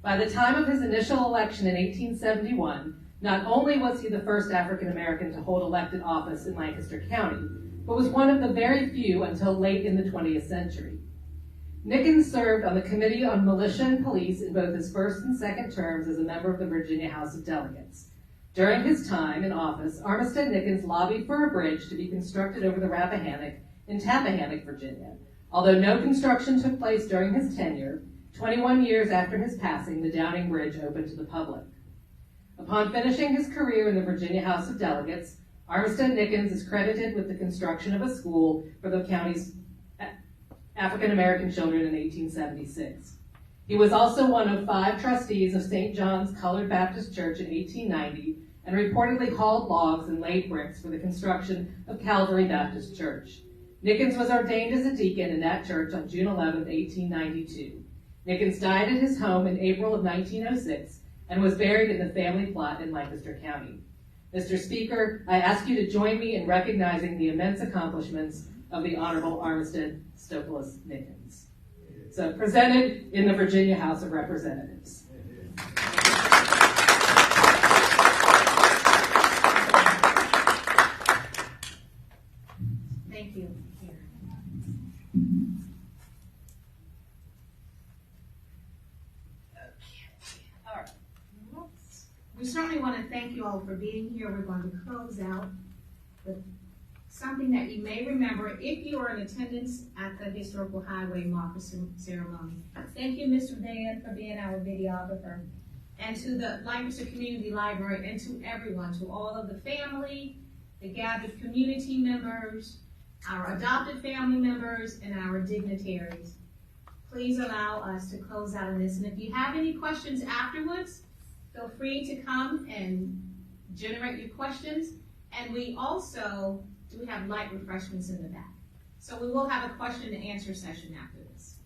By the time of his initial election in 1871, not only was he the first African American to hold elected office in Lancaster County, but was one of the very few until late in the 20th century. Nickens served on the Committee on Militia and Police in both his first and second terms as a member of the Virginia House of Delegates. During his time in office, Armistead Nickens lobbied for a bridge to be constructed over the Rappahannock in Tappahannock, Virginia. Although no construction took place during his tenure, 21 years after his passing, the Downing Bridge opened to the public. Upon finishing his career in the Virginia House of Delegates, Armistead Nickens is credited with the construction of a school for the county's African American children in 1876. He was also one of 5 trustees of St. John's Colored Baptist Church in 1890 and reportedly hauled logs and laid bricks for the construction of Calvary Baptist Church. Nickens was ordained as a deacon in that church on June 11, 1892. Nickens died at his home in April of 1906 and was buried in the family plot in Lancaster County. Mr. Speaker, I ask you to join me in recognizing the immense accomplishments of the Honorable Armistead S Nickens. So presented in the Virginia House of Representatives. Thank you. All right. We certainly want to thank you all for being here. We're going to close out with something that you may remember if you are in attendance at the Historical Highway Marker Ceremony. Thank you, Mr. Van, for being our videographer, and to the Lancaster Community Library, and to everyone, to all of the family, the gathered community members, our adopted family members, and our dignitaries. Please allow us to close out on this. And if you have any questions afterwards, feel free to come and generate your questions. And we also do have light refreshments in the back. So we will have a question and answer session after this.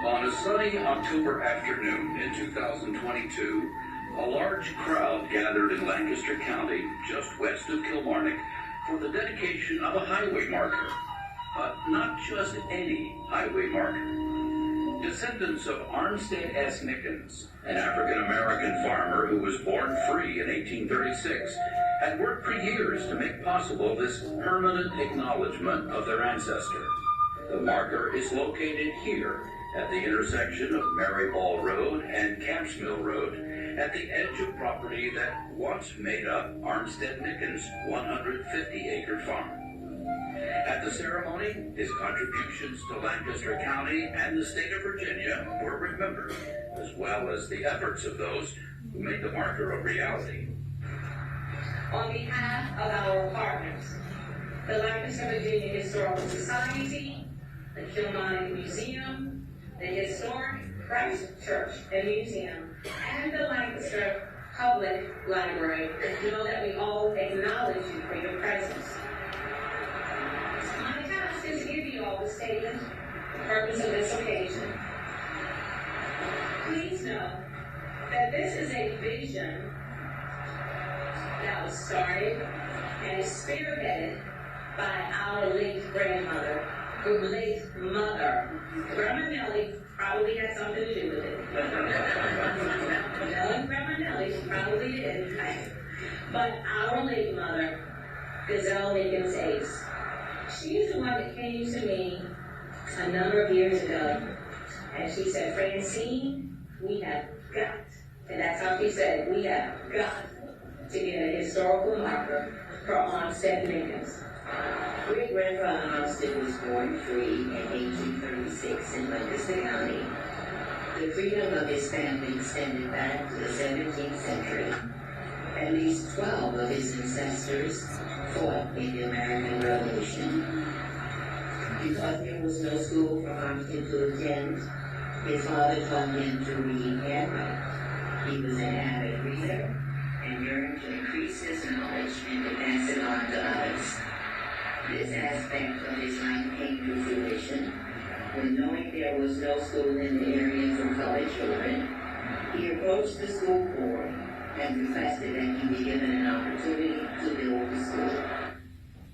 On a sunny October afternoon in 2022, a large crowd gathered in Lancaster County, just west of Kilmarnock, for the dedication of a highway marker. But not just any highway marker. Descendants of Armistead S Nickens, an African-American farmer who was born free in 1836, had worked for years to make possible this permanent acknowledgement of their ancestor. The marker is located here at the intersection of Maryball Road and Camps Mill Road, at the edge of property that once made up Armistead Nickens' 150-acre farm. At the ceremony, his contributions to Lancaster County and the state of Virginia were remembered, as well as the efforts of those who made the marker a reality. On behalf of our partners, the Lancaster, Virginia Historical Society, the Kilmarnock Museum, the Historic Christ Church and Museum, and the Lancaster Public Library, know that we all acknowledge you for your presence. My task is to give you all the statement, the purpose of this occasion. Please know that this is a vision that was started and is spearheaded by our late grandmother, her late mother. Grandma Nellie probably had something to do with it. Knowing Grandma Nellie, she probably did. But our late mother, Gazelle Nickens Ace, she's the one that came to me a number of years ago, and she said, Francine, we have got, and that's how she said it, we have got to get a historical marker for Armistead Nickens. Great-grandfather Armistead was born free in 1836 in Lancaster County. The freedom of his family extended back to the 17th century. At least 12 of his ancestors fought in the American Revolution. Because there was no school for Armistead to attend, his father taught him to read and write. He was an avid reader and yearned to increase his knowledge and to pass it on to others. This aspect of his life came to fruition when, knowing there was no school in the area for colored children, he approached the school board and requested that he be given an opportunity to build the school.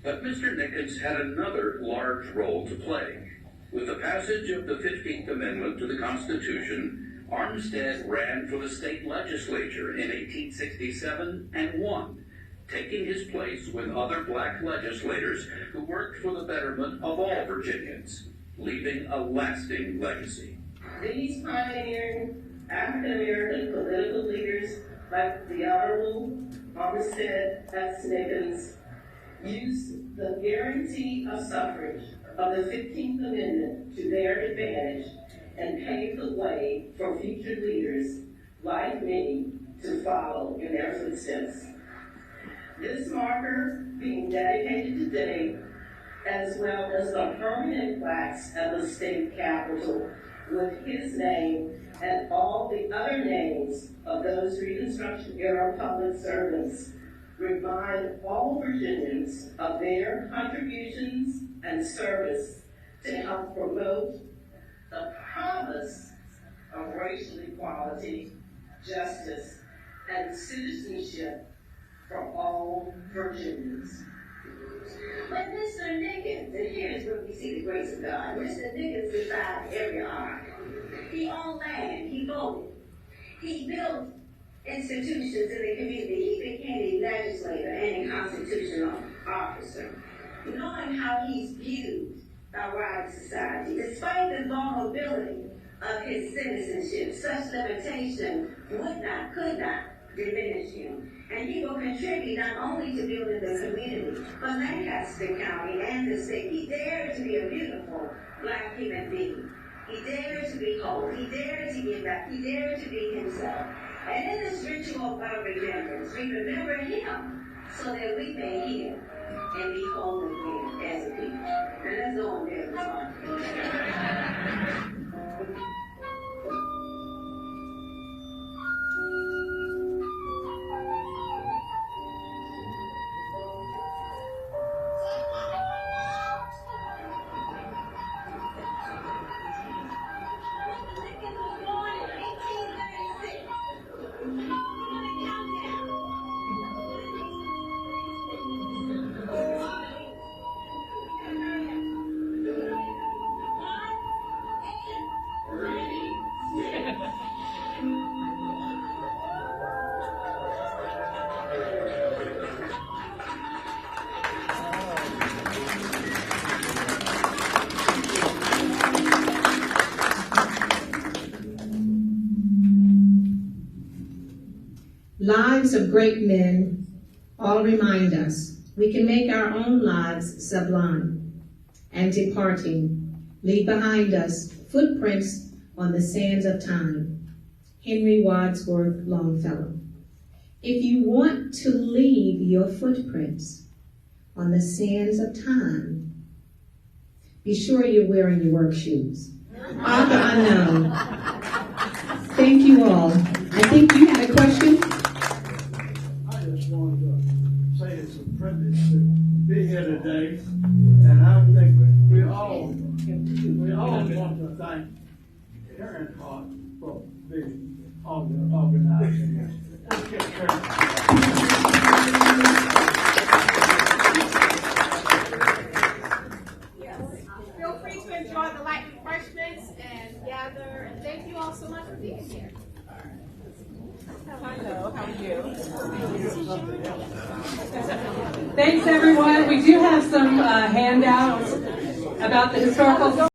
But Mr. Nickens had another large role to play. With the passage of the 15th Amendment to the Constitution, Armistead ran for the state legislature in 1867 and won, taking his place with other black legislators who worked for the betterment of all Virginians, leaving a lasting legacy. These pioneering African-American political leaders, like the Honorable Armistead S Nickens, used the guarantee of suffrage of the 15th Amendment to their advantage and pave the way for future leaders like me to follow in their footsteps. This marker being dedicated today, as well as the permanent plaques at the state capitol with his name and all the other names of those Reconstruction era public servants, remind all Virginians of their contributions and service to help promote the promise of racial equality, justice, and citizenship for all Virginians. But Mr. Nickens, and here's where we see the grace of God. Mr. Nickens survived every arc. He owned land, he voted, he built institutions in the community, he became a legislator and a constitutional officer. Knowing how he's viewed by wide society, despite the vulnerability of his citizenship, such limitation could not diminish him. And he will contribute not only to building the community, but Lancaster County and the state. He dared to be a beautiful black human being. He dared to be whole. He dared to give back. He dared to be himself. And in this ritual of remembrance, we remember him so that we may heal and be whole again as a people. And let's go on there this morning. Lives of great men all remind us we can make our own lives sublime, and departing, leave behind us footprints on the sands of time. Henry Wadsworth Longfellow. If you want to leave your footprints on the sands of time, be sure you're wearing your work shoes. Author unknown. Thank you all. I think you had a question? It's a privilege to be here today, and I think we all want to thank Karen Hart for being organizing this. Feel free to enjoy the light refreshments and gather, and thank you all so much for being here. Hello, how are you? Thanks, everyone. We do have some handouts about the historical